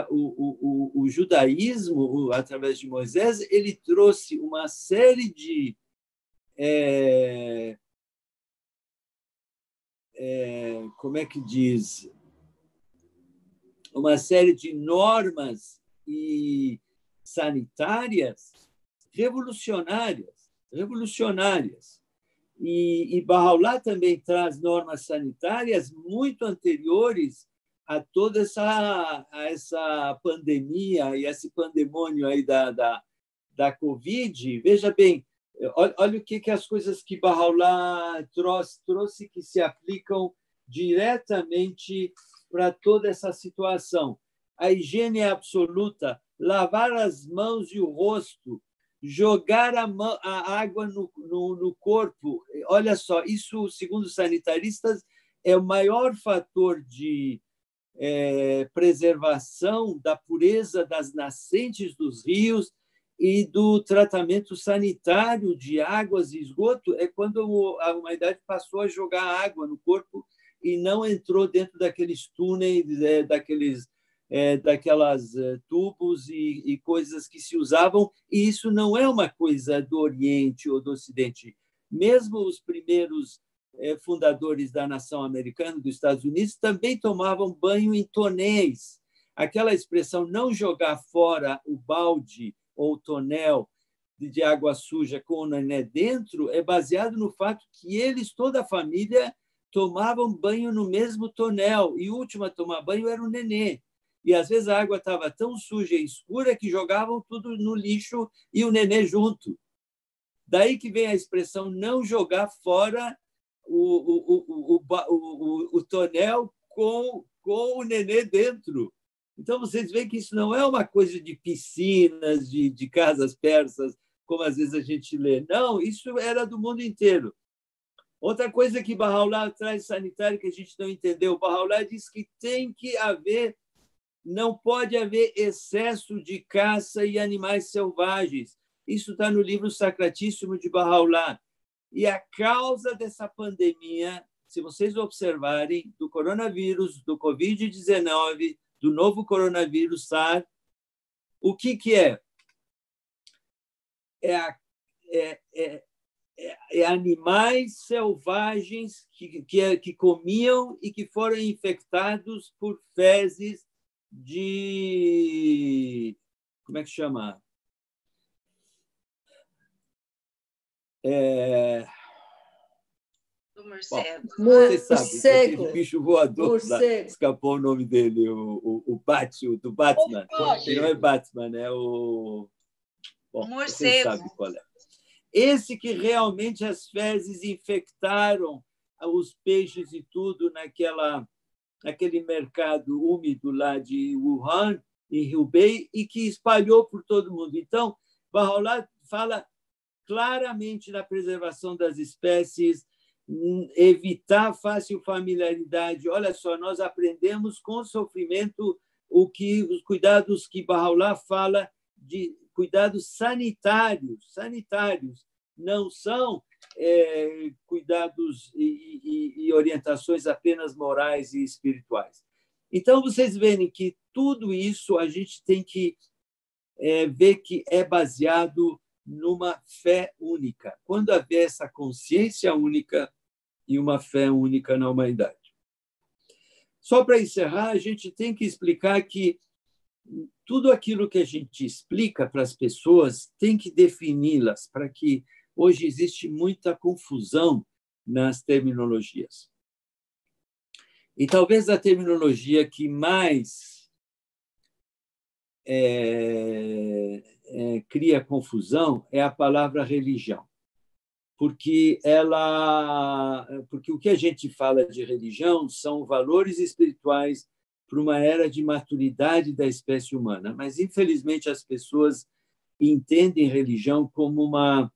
o judaísmo, através de Moisés, ele trouxe uma série de como é que diz? Uma série de normas e sanitárias revolucionárias. E Bahá'u'lláh também traz normas sanitárias muito anteriores a toda essa pandemia e esse pandemônio aí da Covid. Veja bem, olha o que as coisas que Bahá'u'lláh trouxe que se aplicam diretamente para toda essa situação. A higiene é absoluta, lavar as mãos e o rosto, jogar a água no corpo. Olha só, isso, segundo os sanitaristas, é o maior fator de preservação da pureza das nascentes dos rios e do tratamento sanitário de águas e esgoto, é quando a humanidade passou a jogar água no corpo e não entrou dentro daqueles túneis, daquelas tubos e coisas que se usavam, e isso não é uma coisa do Oriente ou do Ocidente. Mesmo os primeiros fundadores da nação americana, dos Estados Unidos, também tomavam banho em tonéis. Aquela expressão não jogar fora o balde ou o tonel de água suja com o nenê dentro é baseado no fato que eles, toda a família, tomavam banho no mesmo tonel, e o último a tomar banho era o nenê. e às vezes a água estava tão suja e escura que jogavam tudo no lixo e o nenê junto. Daí que vem a expressão não jogar fora o tonel com o nenê dentro. Então, vocês veem que isso não é uma coisa de piscinas, de casas persas, como às vezes a gente lê. Não, isso era do mundo inteiro. Outra coisa que Bahá'u'lláh traz sanitário que a gente não entendeu. Bahá'u'lláh diz que não pode haver excesso de caça e animais selvagens. Isso está no livro Sacratíssimo de Bahá'u'lláh. E a causa dessa pandemia, se vocês observarem, do coronavírus, do Covid-19, do novo coronavírus SARS, o que é? É animais selvagens que comiam e que foram infectados por fezes de... Como é que chama? Do morcego. Você sabe, Morcego. aquele bicho voador lá, Morcego. escapou o nome dele, o Batman. Que não é Batman, é o... Bom, você sabe qual é. Esse que realmente as fezes infectaram os peixes e tudo naquele mercado úmido lá de Wuhan, em Hubei, e que espalhou por todo mundo. Então, Bahá'u'lláh fala claramente na preservação das espécies, evitar fácil familiaridade. Olha só, nós aprendemos com o sofrimento os cuidados que Bahá'u'lláh fala de cuidados sanitários, não são cuidados e orientações apenas morais e espirituais. Então, vocês verem que tudo isso a gente tem que ver que é baseado numa fé única. Quando haver essa consciência única e uma fé única na humanidade. Só para encerrar, a gente tem que explicar que tudo aquilo que a gente explica para as pessoas tem que defini-las, para que hoje existe muita confusão nas terminologias. E talvez a terminologia que mais cria confusão é a palavra religião, porque o que a gente fala de religião são valores espirituais para uma era de maturidade da espécie humana, mas infelizmente as pessoas entendem religião como uma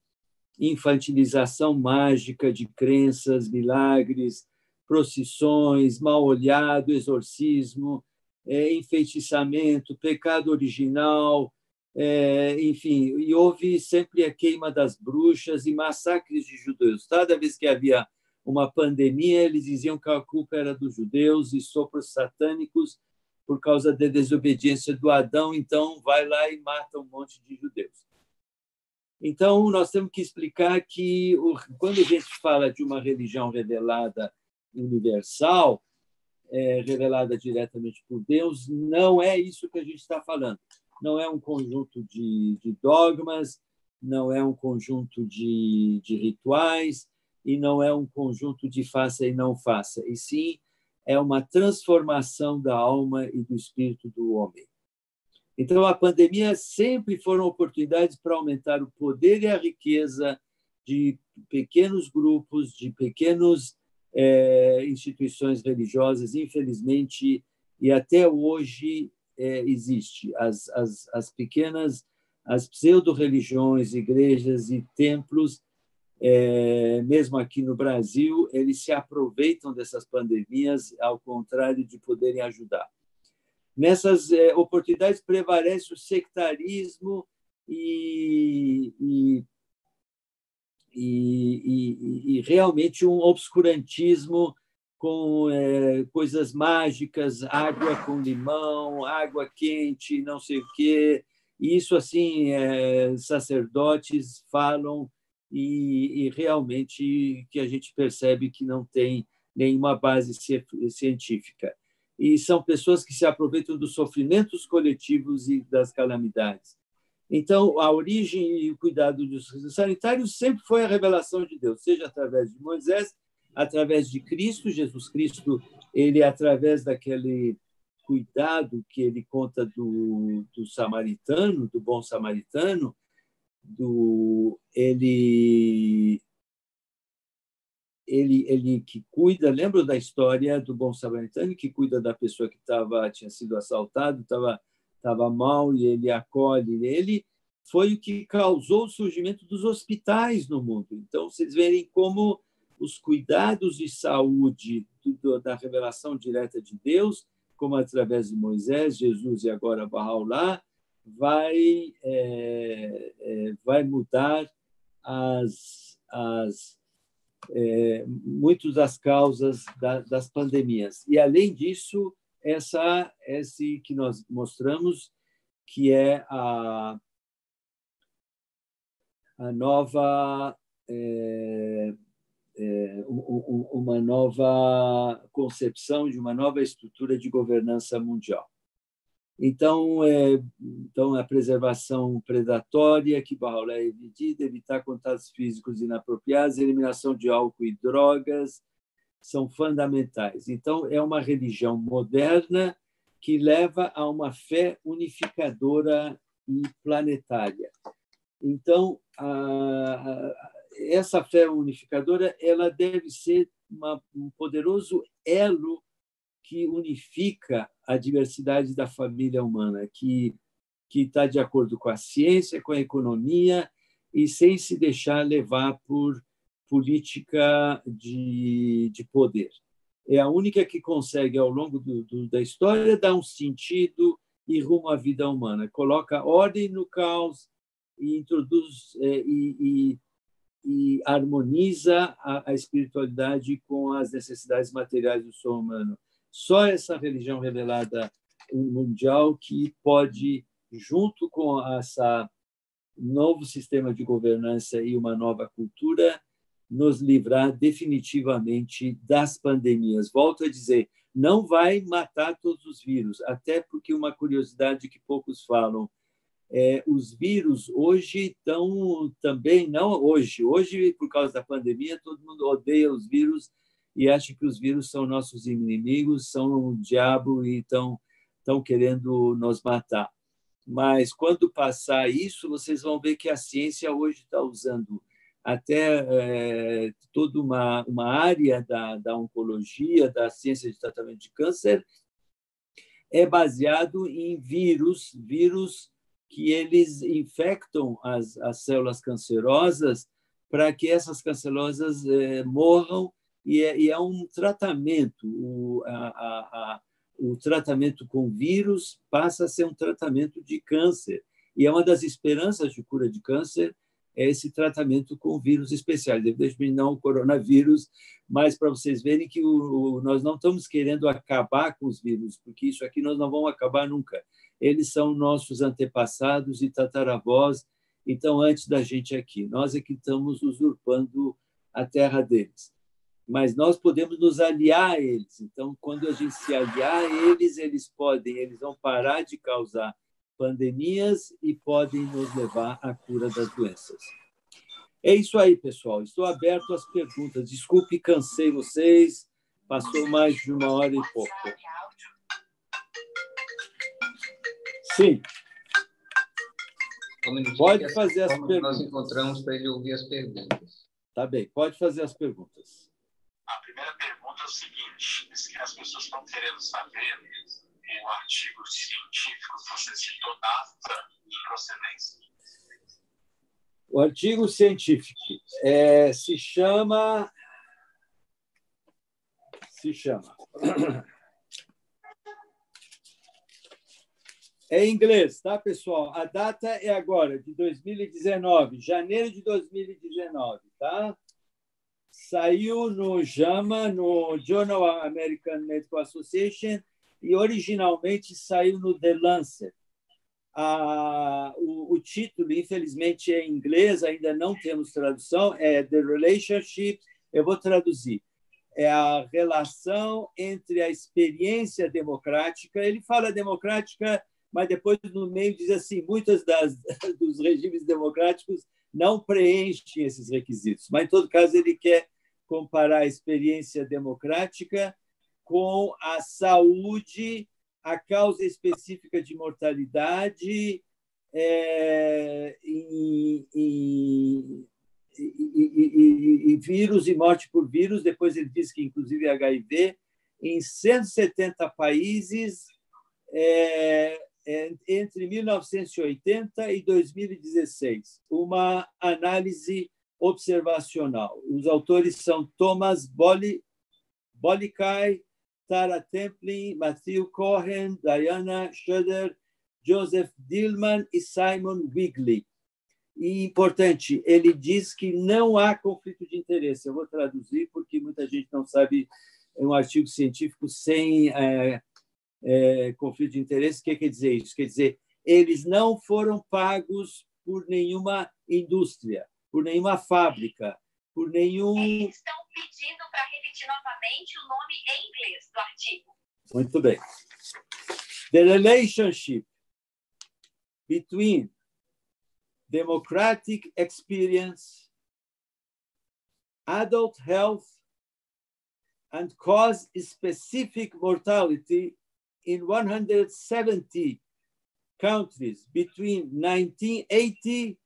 infantilização mágica de crenças, milagres, procissões, mal-olhado, exorcismo, enfeitiçamento, pecado original, enfim, e houve sempre a queima das bruxas e massacres de judeus. Cada vez que havia uma pandemia, eles diziam que a culpa era dos judeus e sopros satânicos por causa da desobediência do Adão, então vai lá e mata um monte de judeus. Então, nós temos que explicar que, quando a gente fala de uma religião revelada universal, revelada diretamente por Deus, não é isso que a gente está falando. Não é um conjunto de dogmas, não é um conjunto de rituais, e não é um conjunto de faça e não faça, e sim é uma transformação da alma e do espírito do homem. Então, a pandemia sempre foram oportunidades para aumentar o poder e a riqueza de pequenos grupos, de pequenas instituições religiosas, infelizmente, e até hoje existe. As pequenas, as pseudo-religiões, igrejas e templos, mesmo aqui no Brasil, eles se aproveitam dessas pandemias, ao contrário de poderem ajudar. Nessas oportunidades prevalece o sectarismo e realmente um obscurantismo com coisas mágicas, água com limão, água quente, não sei o quê. Isso, assim, sacerdotes falam e realmente que a gente percebe que não tem nenhuma base científica. E são pessoas que se aproveitam dos sofrimentos coletivos e das calamidades. Então, a origem e o cuidado dos sanitários sempre foi a revelação de Deus, seja através de Moisés, através de Cristo. Jesus Cristo, ele através daquele cuidado que ele conta do samaritano, do bom samaritano, ele que cuida, lembra da história do bom samaritano, que cuida da pessoa que tinha sido assaltado, estava mal, e ele acolhe ele. Foi o que causou o surgimento dos hospitais no mundo. Então, vocês verem como os cuidados de saúde da revelação direta de Deus, como através de Moisés, Jesus e agora Bahá'u'lláh, vai mudar muitas das causas das pandemias. E, além disso, esse que nós mostramos, que é a nova uma nova concepção de uma nova estrutura de governança mundial. Então, a preservação predatória, que Bahá'u'lláh é dividida, evitar contatos físicos inapropriados, eliminação de álcool e drogas, são fundamentais. Então, é uma religião moderna que leva a uma fé unificadora e planetária. Então, essa fé unificadora ela deve ser um poderoso elo que unifica a diversidade da família humana, que está de acordo com a ciência, com a economia, e sem se deixar levar por política de poder. É a única que consegue, ao longo da história, dar um sentido e rumo à vida humana. Coloca ordem no caos e introduz e harmoniza a espiritualidade com as necessidades materiais do ser humano. Só essa religião revelada mundial que pode, junto com esse novo sistema de governança e uma nova cultura, nos livrar definitivamente das pandemias. Volto a dizer, não vai matar todos os vírus, até porque uma curiosidade que poucos falam, os vírus hoje estão também, não hoje por causa da pandemia, todo mundo odeia os vírus e acha que os vírus são nossos inimigos, são o diabo e estão querendo nos matar. Mas quando passar isso, vocês vão ver que a ciência hoje está usando até toda uma área da oncologia, da ciência de tratamento de câncer, é baseado em vírus que eles infectam as células cancerosas para que essas cancerosas morram, e é um tratamento. O tratamento com vírus passa a ser um tratamento de câncer, e é uma das esperanças de cura de câncer, é esse tratamento com vírus especiais, evidentemente não o coronavírus, mas para vocês verem que nós não estamos querendo acabar com os vírus, porque isso aqui nós não vamos acabar nunca. Eles são nossos antepassados e tataravós, então, antes da gente aqui. Nós é que estamos usurpando a terra deles. Mas nós podemos nos aliar a eles. Então, quando a gente se aliar a eles, eles vão parar de causar pandemias e podem nos levar à cura das doenças. É isso aí, pessoal. Estou aberto às perguntas. Desculpe, cansei vocês. Passou mais de 1h e pouco. Sim. Pode fazer as perguntas. Nós encontramos para ele ouvir as perguntas. Tá bem, pode fazer as perguntas. A primeira pergunta é o seguinte: as pessoas estão querendo saber o artigo científico que você citou, data e procedência. O artigo científico se chama... É em inglês, tá, pessoal? A data é agora, de 2019, janeiro de 2019, tá? Saiu no JAMA, no Journal American Medical Association, e originalmente saiu no The Lancet. O título, infelizmente, é em inglês, ainda não temos tradução, é The Relationship, eu vou traduzir, é a relação entre a experiência democrática, ele fala democrática, mas depois no meio diz assim, muitos dos regimes democráticos não preenchem esses requisitos, mas em todo caso ele quer comparar a experiência democrática com a saúde a causa específica de mortalidade e vírus e morte por vírus. Depois ele diz que, inclusive, HIV, em 170 países entre 1980 e 2016. Uma análise observacional. Os autores são Thomas Bollikai, Tara Templin, Matthew Cohen, Diana Schroeder, Joseph Dillman e Simon Wigley. E, importante, ele diz que não há conflito de interesse. Eu vou traduzir porque muita gente não sabe um artigo científico sem conflito de interesse. O que quer dizer isso? Quer dizer, eles não foram pagos por nenhuma indústria, por nenhuma fábrica, por nenhum... Eles estão pedindo para repetir novamente o nome em inglês do artigo. Muito bem. The relationship between democratic experience, adult health, and cause-specific mortality in 170 countries between 1980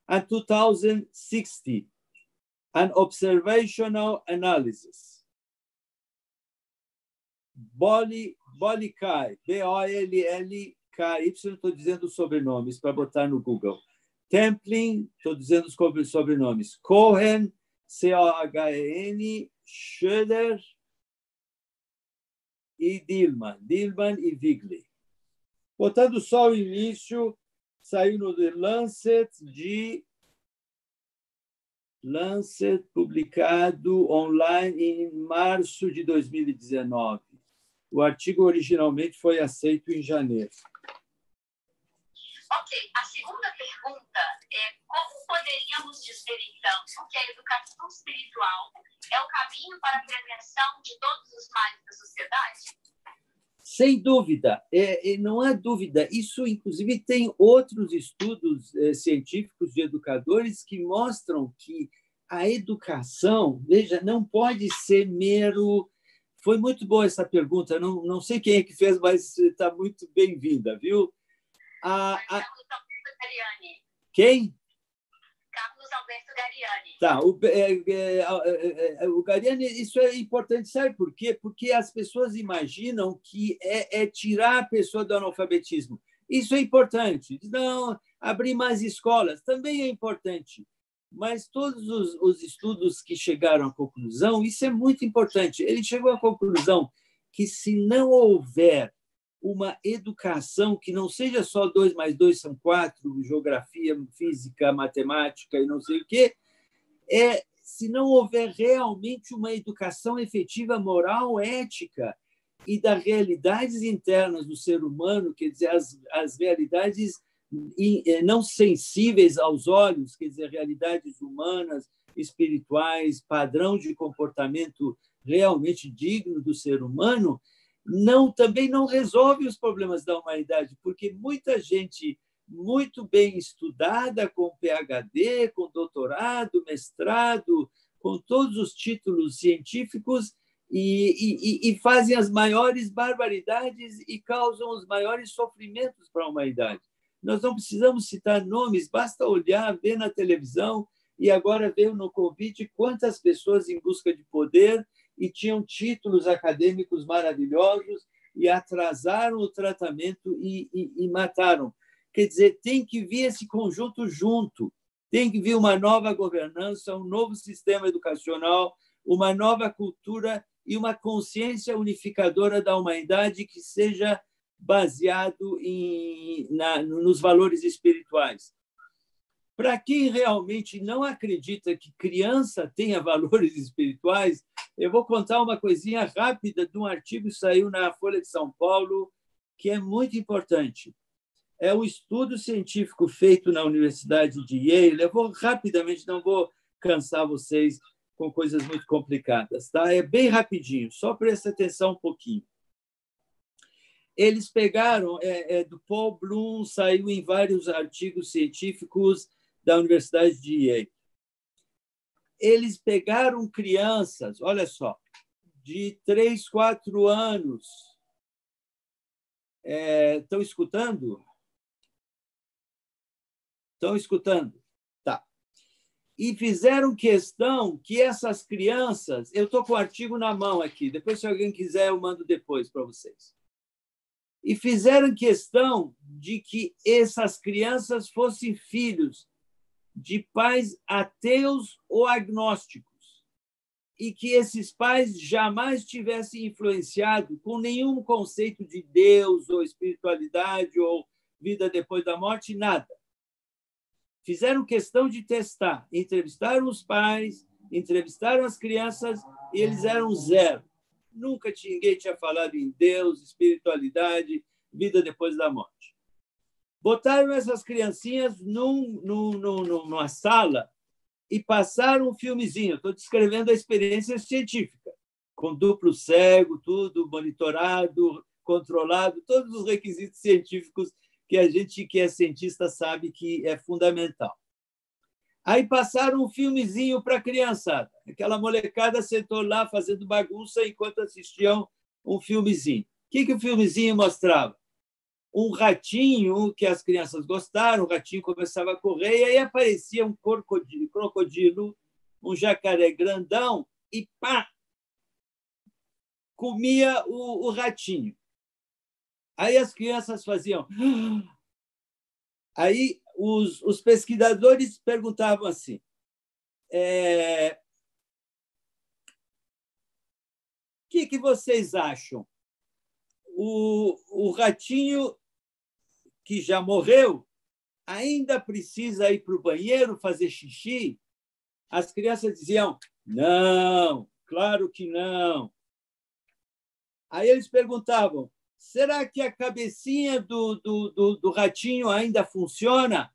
and 2060, an observational analysis. Bollikai, Bollky, estou dizendo os sobrenomes para botar no Google. Templin, estou dizendo os sobrenomes. Cohen, Cohen, Schroeder e Dillman e Wigley. Botando só o início, saiu no The Lancet, publicado online em março de 2019. O artigo originalmente foi aceito em janeiro. Ok, a segunda pergunta é como poderíamos dizer, então, que a educação espiritual é o caminho para a prevenção de todos os males da sociedade? Sem dúvida, não há dúvida. Isso, inclusive, tem outros estudos científicos de educadores que mostram que a educação, veja, não pode ser mero... Foi muito boa essa pergunta, não sei quem é que fez, mas está muito bem-vinda, viu? Carlos Alberto Gariani. Quem? Carlos Alberto Gariani. Tá, o Gariani, isso é importante, sabe por quê? Porque as pessoas imaginam que é tirar a pessoa do analfabetismo. Isso é importante. Não, abrir mais escolas também é importante. Mas todos os estudos que chegaram à conclusão, isso é muito importante. Ele chegou à conclusão que se não houver uma educação que não seja só 2 mais 2 são 4, geografia, física, matemática e não sei o quê, se não houver realmente uma educação efetiva, moral, ética e das realidades internas do ser humano, quer dizer, as realidades não sensíveis aos olhos, quer dizer, realidades humanas, espirituais, padrão de comportamento realmente digno do ser humano, também não resolve os problemas da humanidade, porque muita gente muito bem estudada, com PhD, com doutorado, mestrado, com todos os títulos científicos, e fazem as maiores barbaridades e causam os maiores sofrimentos para a humanidade. Nós não precisamos citar nomes, basta olhar, ver na televisão, e agora ver no Covid quantas pessoas em busca de poder e tinham títulos acadêmicos maravilhosos e atrasaram o tratamento e mataram. Quer dizer, tem que vir esse conjunto junto, tem que vir uma nova governança, um novo sistema educacional, uma nova cultura e uma consciência unificadora da humanidade que seja baseado nos valores espirituais. Para quem realmente não acredita que criança tenha valores espirituais, eu vou contar uma coisinha rápida de um artigo que saiu na Folha de São Paulo, que é muito importante. É um estudo científico feito na Universidade de Yale. Eu vou rapidamente, não vou cansar vocês com coisas muito complicadas, tá? É bem rapidinho, só presta atenção um pouquinho. Eles pegaram, do Paul Bloom, saiu em vários artigos científicos da Universidade de Yale. Eles pegaram crianças, olha só, de 3, 4 anos, Estão escutando? Estão escutando? Tá. E fizeram questão que essas crianças... Eu estou com o artigo na mão aqui. Depois, se alguém quiser, eu mando depois para vocês. E fizeram questão de que essas crianças fossem filhos de pais ateus ou agnósticos, e que esses pais jamais tivessem influenciado com nenhum conceito de Deus ou espiritualidade ou vida depois da morte, nada. Fizeram questão de testar, entrevistaram os pais, entrevistaram as crianças, e eles eram zero. Nunca ninguém tinha falado em Deus, espiritualidade, vida depois da morte. Botaram essas criancinhas numa sala e passaram um filmezinho. Estou descrevendo a experiência científica, com duplo cego, tudo monitorado, controlado, todos os requisitos científicos que a gente que é cientista sabe que é fundamental. Aí passaram um filmezinho para a criançada. Aquela molecada sentou lá fazendo bagunça enquanto assistiam um filmezinho. O que o filmezinho mostrava? Um ratinho que as crianças gostaram, o ratinho começava a correr, e aí aparecia um crocodilo, um jacaré grandão, e pá! Comia o ratinho. Aí as crianças faziam... Aí os pesquisadores perguntavam assim, o que vocês acham? O ratinho que já morreu ainda precisa ir para o banheiro fazer xixi? As crianças diziam, não, claro que não. Aí eles perguntavam, será que a cabecinha do ratinho ainda funciona?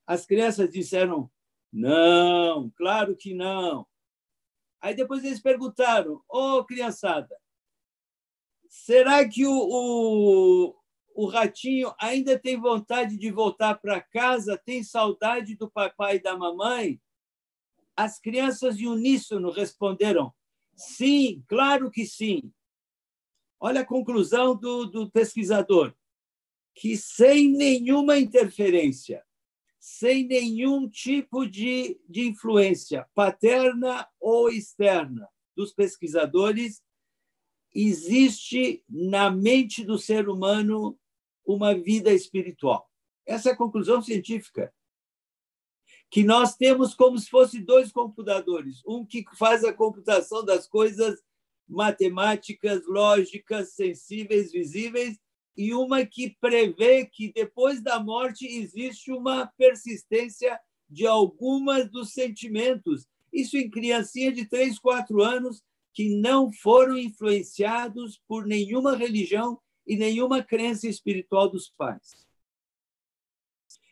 As crianças disseram, não, claro que não. Aí depois eles perguntaram, criançada, será que o ratinho ainda tem vontade de voltar para casa? Tem saudade do papai e da mamãe? As crianças em uníssono responderam, sim, claro que sim. Olha a conclusão do pesquisador, que sem nenhuma interferência, sem nenhum tipo de influência paterna ou externa dos pesquisadores, existe na mente do ser humano uma vida espiritual. Essa é a conclusão científica. Que nós temos como se fossem dois computadores. Um que faz a computação das coisas matemáticas, lógicas, sensíveis, visíveis, e uma que prevê que depois da morte existe uma persistência de algumas dos sentimentos. Isso em criancinha de 3, 4 anos, que não foram influenciados por nenhuma religião e nenhuma crença espiritual dos pais.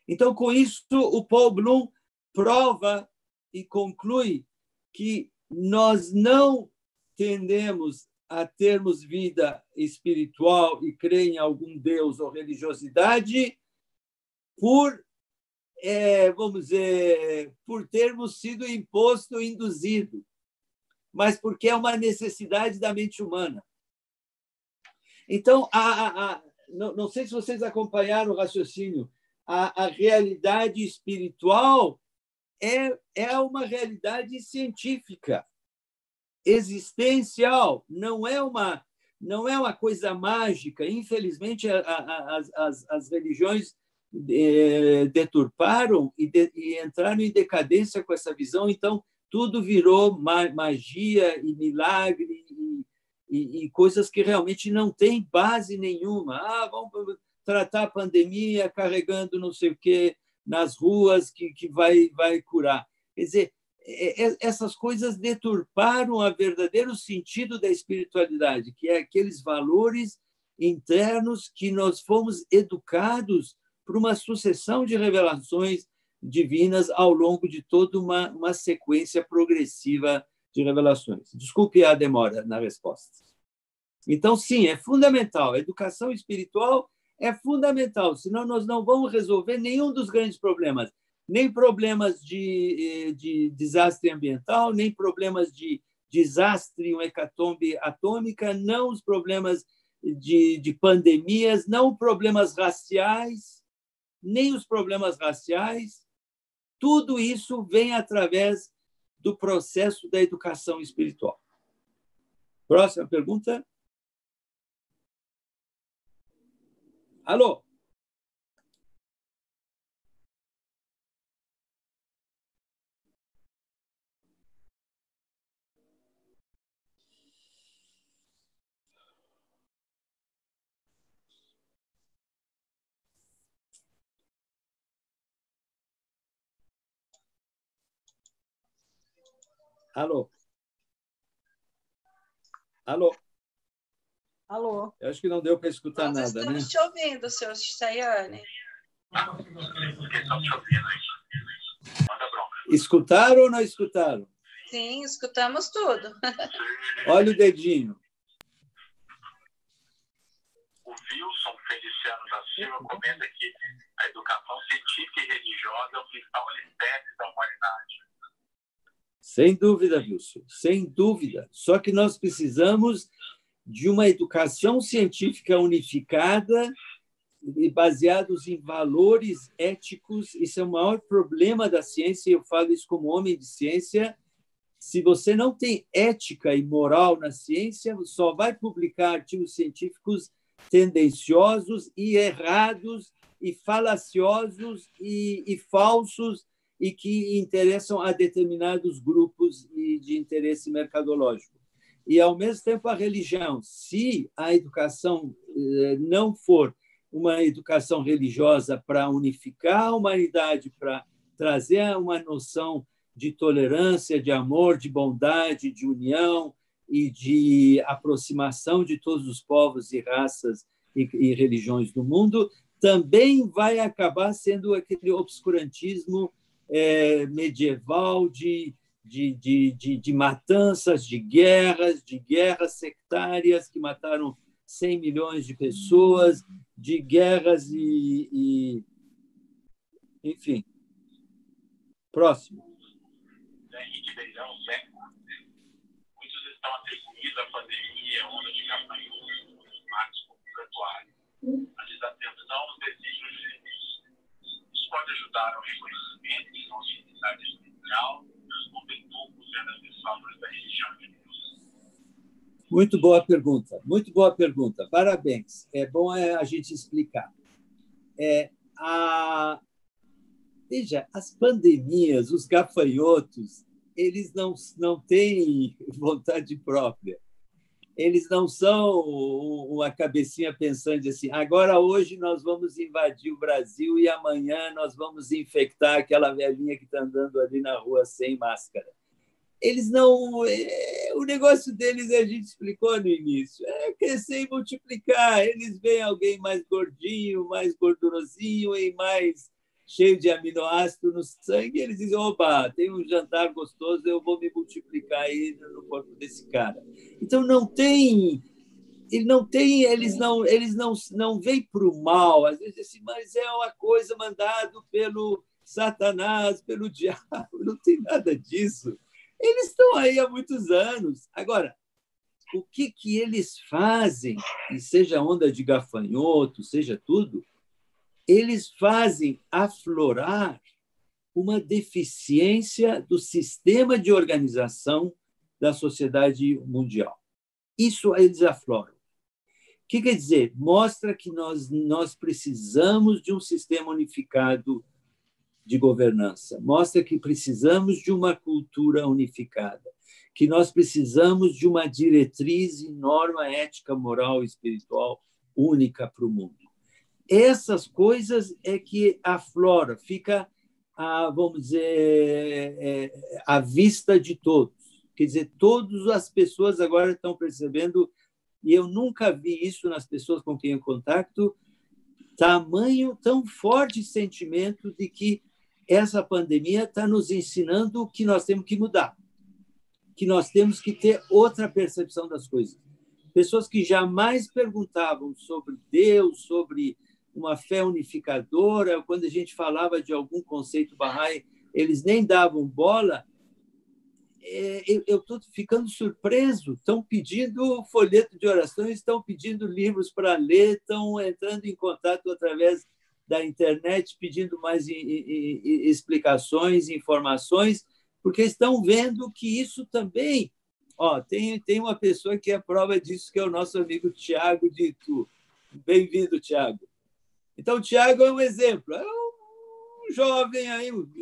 Então, com isso, o Paul Bloom prova e conclui que nós não tendemos a termos vida espiritual e crer em algum Deus ou religiosidade por, vamos dizer, por termos sido imposto ou induzido, mas porque é uma necessidade da mente humana. Então, não sei se vocês acompanharam o raciocínio, a realidade espiritual é uma realidade científica, existencial, não é uma coisa mágica. Infelizmente, as religiões deturparam e entraram em decadência com essa visão, então tudo virou magia e milagre e coisas que realmente não têm base nenhuma. Vamos tratar a pandemia carregando não sei o quê nas ruas que vai curar. Quer dizer, essas coisas deturparam o verdadeiro sentido da espiritualidade, que é aqueles valores internos que nós fomos educados por uma sucessão de revelações divinas ao longo de toda uma sequência progressiva de revelações. Desculpe a demora na resposta. Então, sim, é fundamental. A educação espiritual é fundamental, senão nós não vamos resolver nenhum dos grandes problemas, nem problemas de desastre ambiental, nem problemas de desastre, uma hecatombe atômica, não os problemas de pandemias, não problemas raciais, nem os problemas raciais. Tudo isso vem através do processo da educação espiritual. Próxima pergunta. Alô? Alô? Alô? Alô? Eu acho que não deu para escutar Nós nada, né? estamos te ouvindo, seu Chayane. Escutaram ou não escutaram? Sim, escutamos tudo. Olha o dedinho. O Wilson Feliciano da Silva comenta que a educação científica e religiosa é o principal alicerce da humanidade. Sem dúvida, Wilson, sem dúvida. Só que nós precisamos de uma educação científica unificada e baseados em valores éticos. Isso é o maior problema da ciência, e eu falo isso como homem de ciência. Se você não tem ética e moral na ciência, só vai publicar artigos científicos tendenciosos e errados e falaciosos e falsos e que interessam a determinados grupos de interesse mercadológico. E, ao mesmo tempo, a religião. Se a educação não for uma educação religiosa para unificar a humanidade, para trazer uma noção de tolerância, de amor, de bondade, de união e de aproximação de todos os povos e raças e religiões do mundo, também vai acabar sendo aquele obscurantismo medieval de matanças, de guerras sectárias que mataram 100 milhões de pessoas, de guerras enfim. Próximo. Henrique Beirão, século. Muitos estão atribuindo a pandemia, onda de gafanhotos, os marcos completuários, a desatenção dos desígnios divinos. Isso pode ajudar ao reconhecimento de nossa identidade espiritual e os conventucos verdadeiros valores da religião de Deus. Muito boa pergunta, muito boa pergunta. Parabéns. É bom a gente explicar. Veja, as pandemias, os gafanhotos, eles não têm vontade própria. Eles não são uma cabecinha pensando assim, agora, hoje, nós vamos invadir o Brasil e amanhã nós vamos infectar aquela velhinha que está andando ali na rua sem máscara. Eles não... O negócio deles, a gente explicou no início, é crescer e multiplicar. Eles veem alguém mais gordinho, mais gordurosinho e mais cheio de aminoácido no sangue, eles dizem, opa, tem um jantar gostoso, eu vou me multiplicar aí no corpo desse cara. Então, eles não vêm para o mal, às vezes assim, mas é uma coisa mandada pelo Satanás, pelo diabo, não tem nada disso. Eles estão aí há muitos anos. Agora, o que eles fazem, e seja onda de gafanhoto, seja tudo, eles fazem aflorar uma deficiência do sistema de organização da sociedade mundial. Isso eles afloram. O que quer dizer? Mostra que nós precisamos de um sistema unificado de governança. Mostra que precisamos de uma cultura unificada, que nós precisamos de uma diretriz e norma ética, moral e espiritual única para o mundo. Essas coisas é que aflora, fica, vamos dizer, à vista de todos. Quer dizer, todas as pessoas agora estão percebendo, e eu nunca vi isso nas pessoas com quem eu contato, tão forte sentimento de que essa pandemia está nos ensinando que nós temos que mudar, que nós temos que ter outra percepção das coisas. Pessoas que jamais perguntavam sobre Deus, sobre uma fé unificadora, quando a gente falava de algum conceito Bahá'í, eles nem davam bola, eu estou ficando surpreso. Estão pedindo folheto de orações, estão pedindo livros para ler, estão entrando em contato através da internet, pedindo mais explicações, informações, porque estão vendo que isso também... Tem uma pessoa que é prova disso, que é o nosso amigo Tiago de Itu. Bem-vindo, Tiago. Então, o Tiago é um exemplo. É um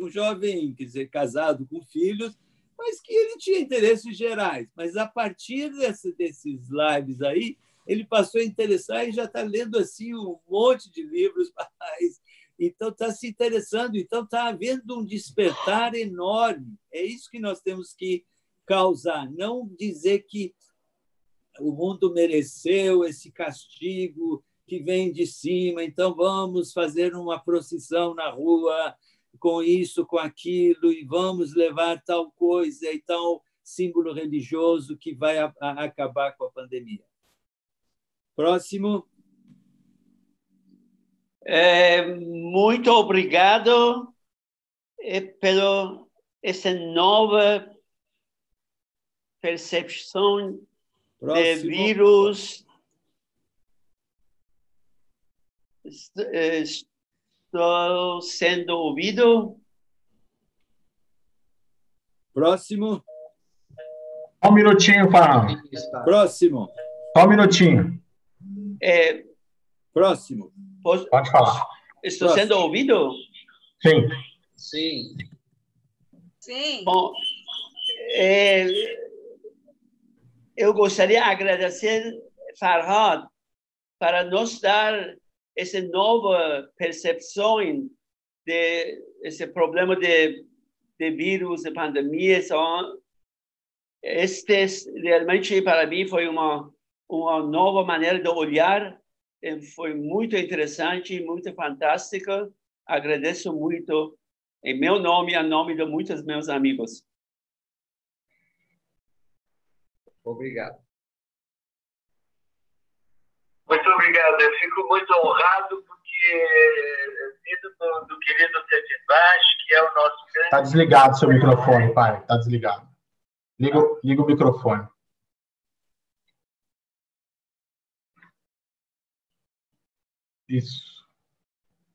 jovem, quer dizer, casado com filhos, mas que ele tinha interesses gerais. Mas, a partir desses lives aí, ele passou a interessar e já está lendo assim, um monte de livros mais. Então, está se interessando. Então, está havendo um despertar enorme. É isso que nós temos que causar. Não dizer que o mundo mereceu esse castigo que vem de cima, então vamos fazer uma procissão na rua com isso, com aquilo, e vamos levar tal coisa e tal símbolo religioso que vai acabar com a pandemia. Próximo. Muito obrigado pela essa nova percepção de vírus. Estou sendo ouvido? Próximo. Só um minutinho, Farhan. Próximo. Só um minutinho. Próximo. Pode falar. Estou sendo ouvido? Sim. Sim. Sim. Bom, eu gostaria de agradecer, Farhad, para nos dar essa nova percepção desse problema de vírus, de pandemia. Este realmente, para mim, foi uma nova maneira de olhar. Foi muito interessante, muito fantástica. Agradeço muito, em meu nome e em nome de muitos meus amigos. Obrigado. Muito obrigado. Eu fico muito honrado porque vindo do querido Tedibás, que é o nosso grande... Está desligado seu microfone, pai. Está desligado. Liga o microfone. Isso.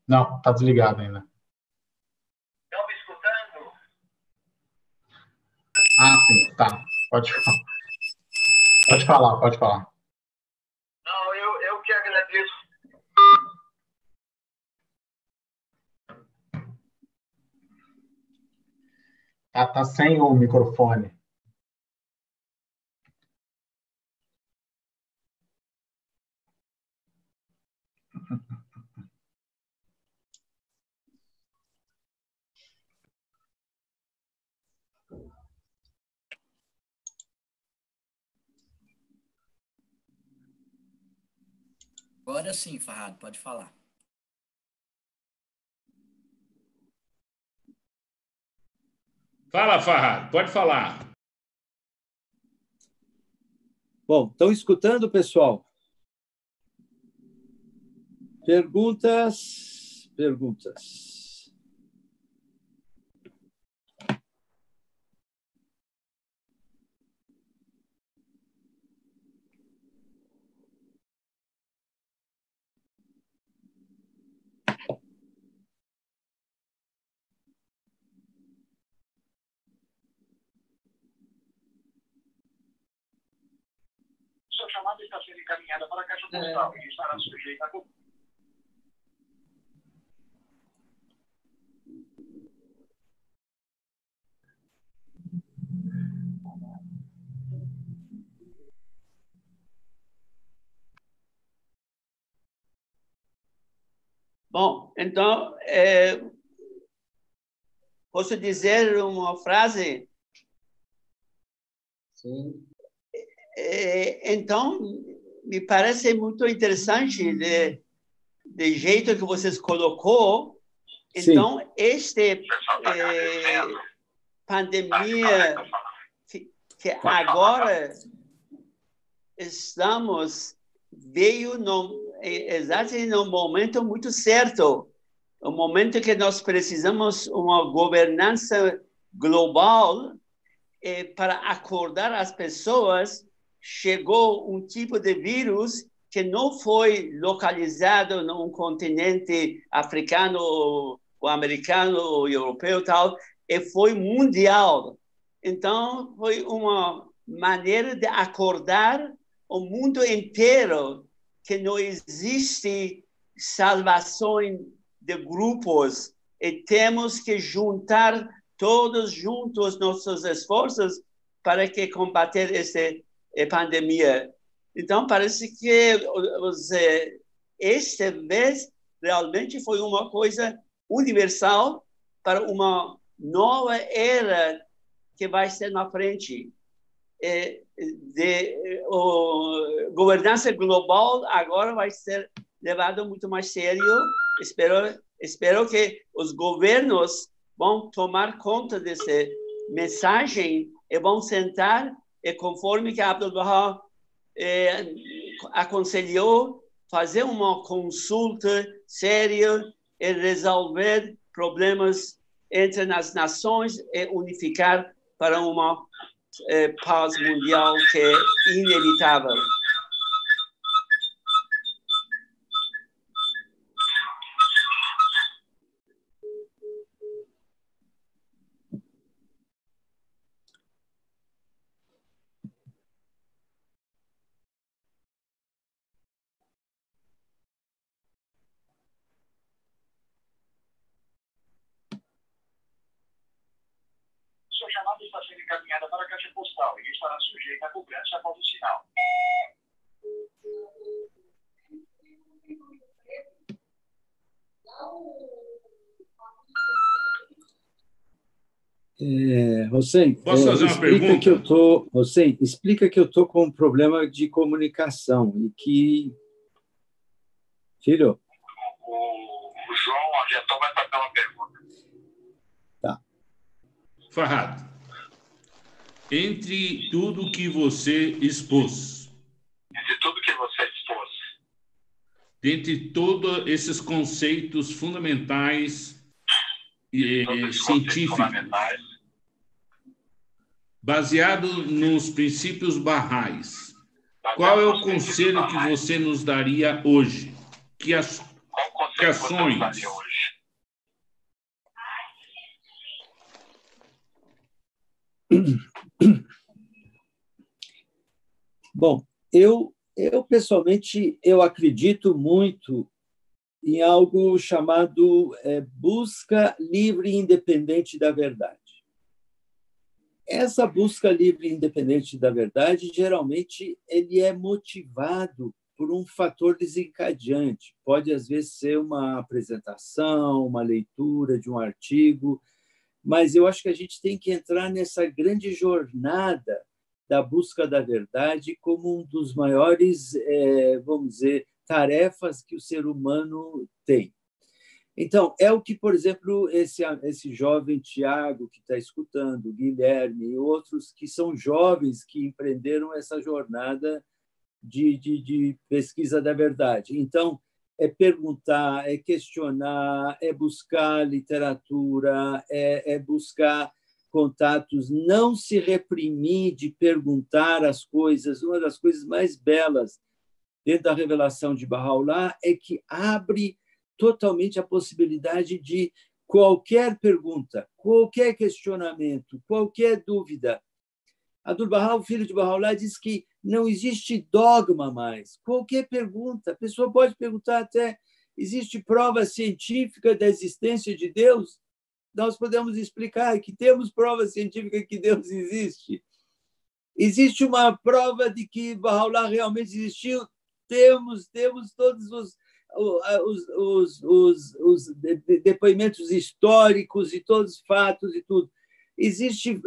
Não, está desligado ainda. Estão me escutando? Ah, sim. Tá. Pode falar. Pode falar. Não, eu que agradeço. Tá sem o microfone. Agora sim, Farhad, pode falar. Fala, Farhad, pode falar. Bom, estão escutando, pessoal? Perguntas? Sua chamada está sendo encaminhada para a caixa postal e estará sujeita a... Bom, então, posso dizer uma frase? Sim. Então, me parece muito interessante de jeito que vocês colocou. Então, pandemia que agora veio exatamente no momento muito certo, o momento que nós precisamos uma governança global para acordar as pessoas, chegou um tipo de vírus que não foi localizado num continente africano, ou americano, ou europeu, tal, e foi mundial. Então, foi uma maneira de acordar o mundo inteiro que não existe salvação de grupos e temos que juntar todos juntos nossos esforços para que combater essa pandemia. Então, parece que esta vez realmente foi uma coisa universal para uma nova era que vai ser na frente. Governança global agora vai ser levado muito mais sério. Espero que os governos vão tomar conta dessa mensagem e vão sentar e, conforme que Abdu'l-Bahá aconselhou, fazer uma consulta séria e resolver problemas entre as nações e unificar para uma paz mundial que é inevitável. Sua chamada está sendo encaminhada para a caixa postal e estará sujeita a cobrança após o sinal. Hossein, Posso fazer uma pergunta? Hossein, explica que eu estou com um problema de comunicação e que... Filho? O João adiantou, vai fazer uma pergunta. Tá. Farhad, entre tudo que você expôs, dentre todos esses conceitos fundamentais e científicos, baseado nos princípios Baha'is, qual é o conselho que você nos daria hoje? Que ações? Bom, eu pessoalmente, eu acredito muito em algo chamado busca livre e independente da verdade. Essa busca livre e independente da verdade, geralmente, ele é motivado por um fator desencadeante. Pode, às vezes, ser uma apresentação, uma leitura de um artigo, mas eu acho que a gente tem que entrar nessa grande jornada da busca da verdade como um dos maiores, vamos dizer, tarefas que o ser humano tem. Então, é o que, por exemplo, esse jovem Tiago que está escutando, Guilherme e outros que são jovens que empreenderam essa jornada de pesquisa da verdade. Então, é perguntar, é questionar, é buscar literatura, é buscar contatos, não se reprimir de perguntar as coisas. Uma das coisas mais belas dentro da revelação de Baha'u'lláh é que abre totalmente a possibilidade de qualquer pergunta, qualquer questionamento, qualquer dúvida. Abdu'l-Bahá, o filho de Baha'u'lláh, diz que não existe dogma mais. Qualquer pergunta, a pessoa pode perguntar até, existe prova científica da existência de Deus? Nós podemos explicar que temos prova científica que Deus existe. Existe uma prova de que Baha'u'lláh realmente existiu? Temos todos os depoimentos históricos e todos os fatos e tudo. Existe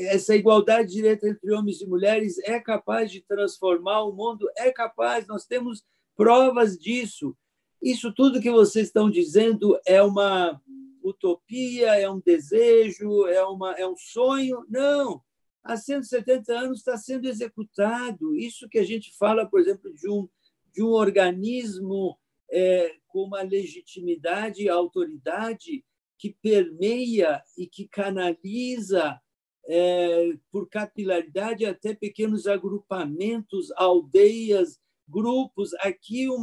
essa igualdade de direito entre homens e mulheres, é capaz de transformar o mundo, é capaz, nós temos provas disso. Isso tudo que vocês estão dizendo é uma utopia, é um desejo, é um sonho? Não. Há 170 anos está sendo executado. Isso que a gente fala, por exemplo, de um organismo com uma legitimidade e autoridade que permeia e que canaliza por capilaridade, até pequenos agrupamentos, aldeias, grupos. Aqui, um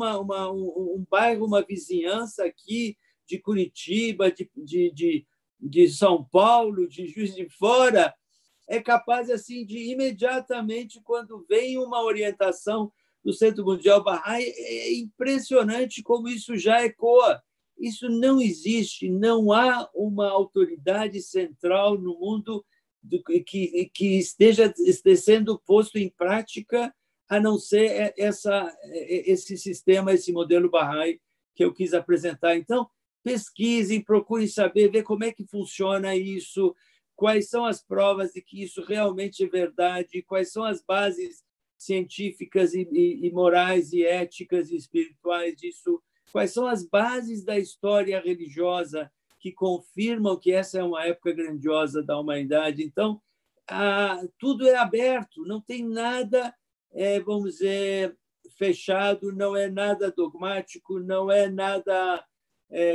bairro, uma vizinhança aqui de Curitiba, de São Paulo, de Juiz de Fora, é capaz assim de imediatamente, quando vem uma orientação do Centro Mundial Bahá'í, é impressionante como isso já ecoa. Isso não existe, não há uma autoridade central no mundo que esteja sendo posto em prática, a não ser esse sistema, esse modelo Bahá'í que eu quis apresentar. Então, pesquisem, procurem saber, ver como é que funciona isso, quais são as provas de que isso realmente é verdade, quais são as bases científicas e morais e éticas e espirituais disso, quais são as bases da história religiosa que confirmam que essa é uma época grandiosa da humanidade. Então, tudo é aberto, não tem nada, vamos dizer, fechado, não é nada dogmático, não é nada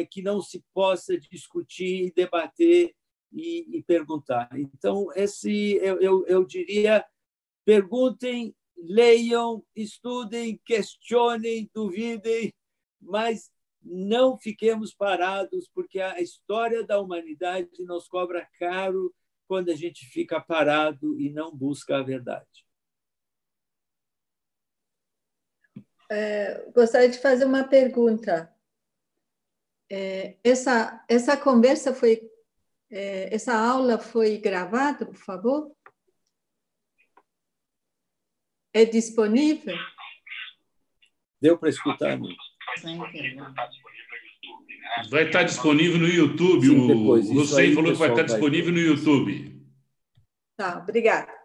que não se possa discutir, debater e perguntar. Então, eu diria, perguntem, leiam, estudem, questionem, duvidem, mas não fiquemos parados, porque a história da humanidade nos cobra caro quando a gente fica parado e não busca a verdade. Gostaria de fazer uma pergunta. Essa conversa essa aula foi gravada, por favor? É disponível? Deu para escutar, não? Vai estar disponível no YouTube. Sim, depois. O Hussein falou que vai estar disponível no YouTube. Tá, obrigada.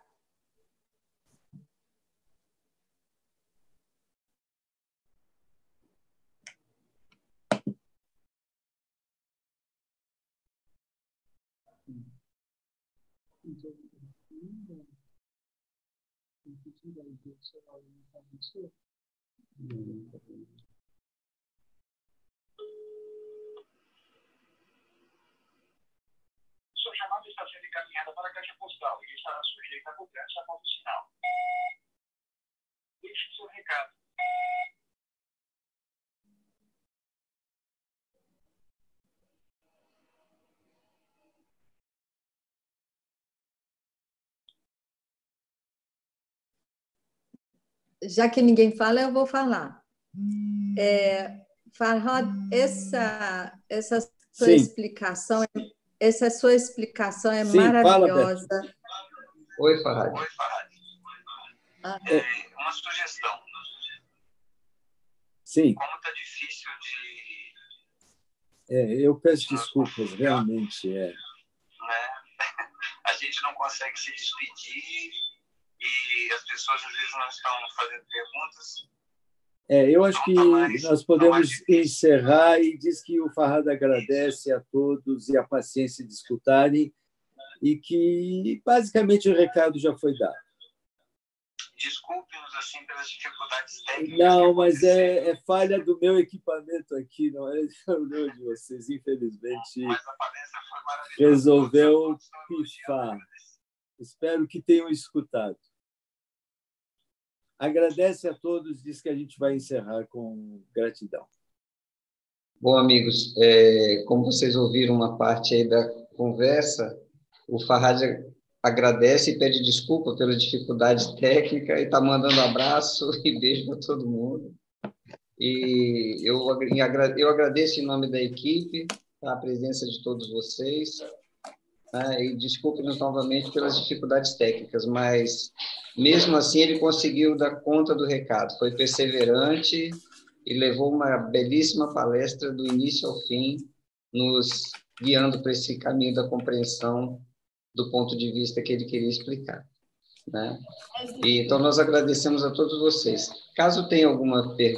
Sua chamada está sendo encaminhada para a caixa postal e estará sujeita a cobrança após o sinal. Deixe seu recado. Já que ninguém fala, eu vou falar. Farhad, essa sua explicação é Sim, maravilhosa. Fala, Oi, Farhad. Uma sugestão. Sim. Como está difícil eu peço desculpas, realmente. Né? A gente não consegue se despedir e as pessoas às vezes não estão fazendo perguntas. Eu acho que nós podemos encerrar e diz que o Farhad agradece a todos e a paciência de escutarem e que, basicamente, o recado já foi dado. Desculpe-nos assim pelas dificuldades técnicas. Não, mas é falha do meu equipamento aqui, não é de vocês. Infelizmente, mas a palestra foi maravilhosa. Resolveu pifar. Espero que tenham escutado. Agradece a todos, diz que a gente vai encerrar com gratidão. Bom, amigos, como vocês ouviram uma parte aí da conversa, o Farhad agradece e pede desculpa pela dificuldade técnica e está mandando abraço e beijo para todo mundo. E eu agradeço em nome da equipe a presença de todos vocês. E desculpe-nos novamente pelas dificuldades técnicas, mas, mesmo assim, ele conseguiu dar conta do recado. Foi perseverante e levou uma belíssima palestra do início ao fim, nos guiando para esse caminho da compreensão do ponto de vista que ele queria explicar. Então, nós agradecemos a todos vocês. Caso tenha alguma pergunta,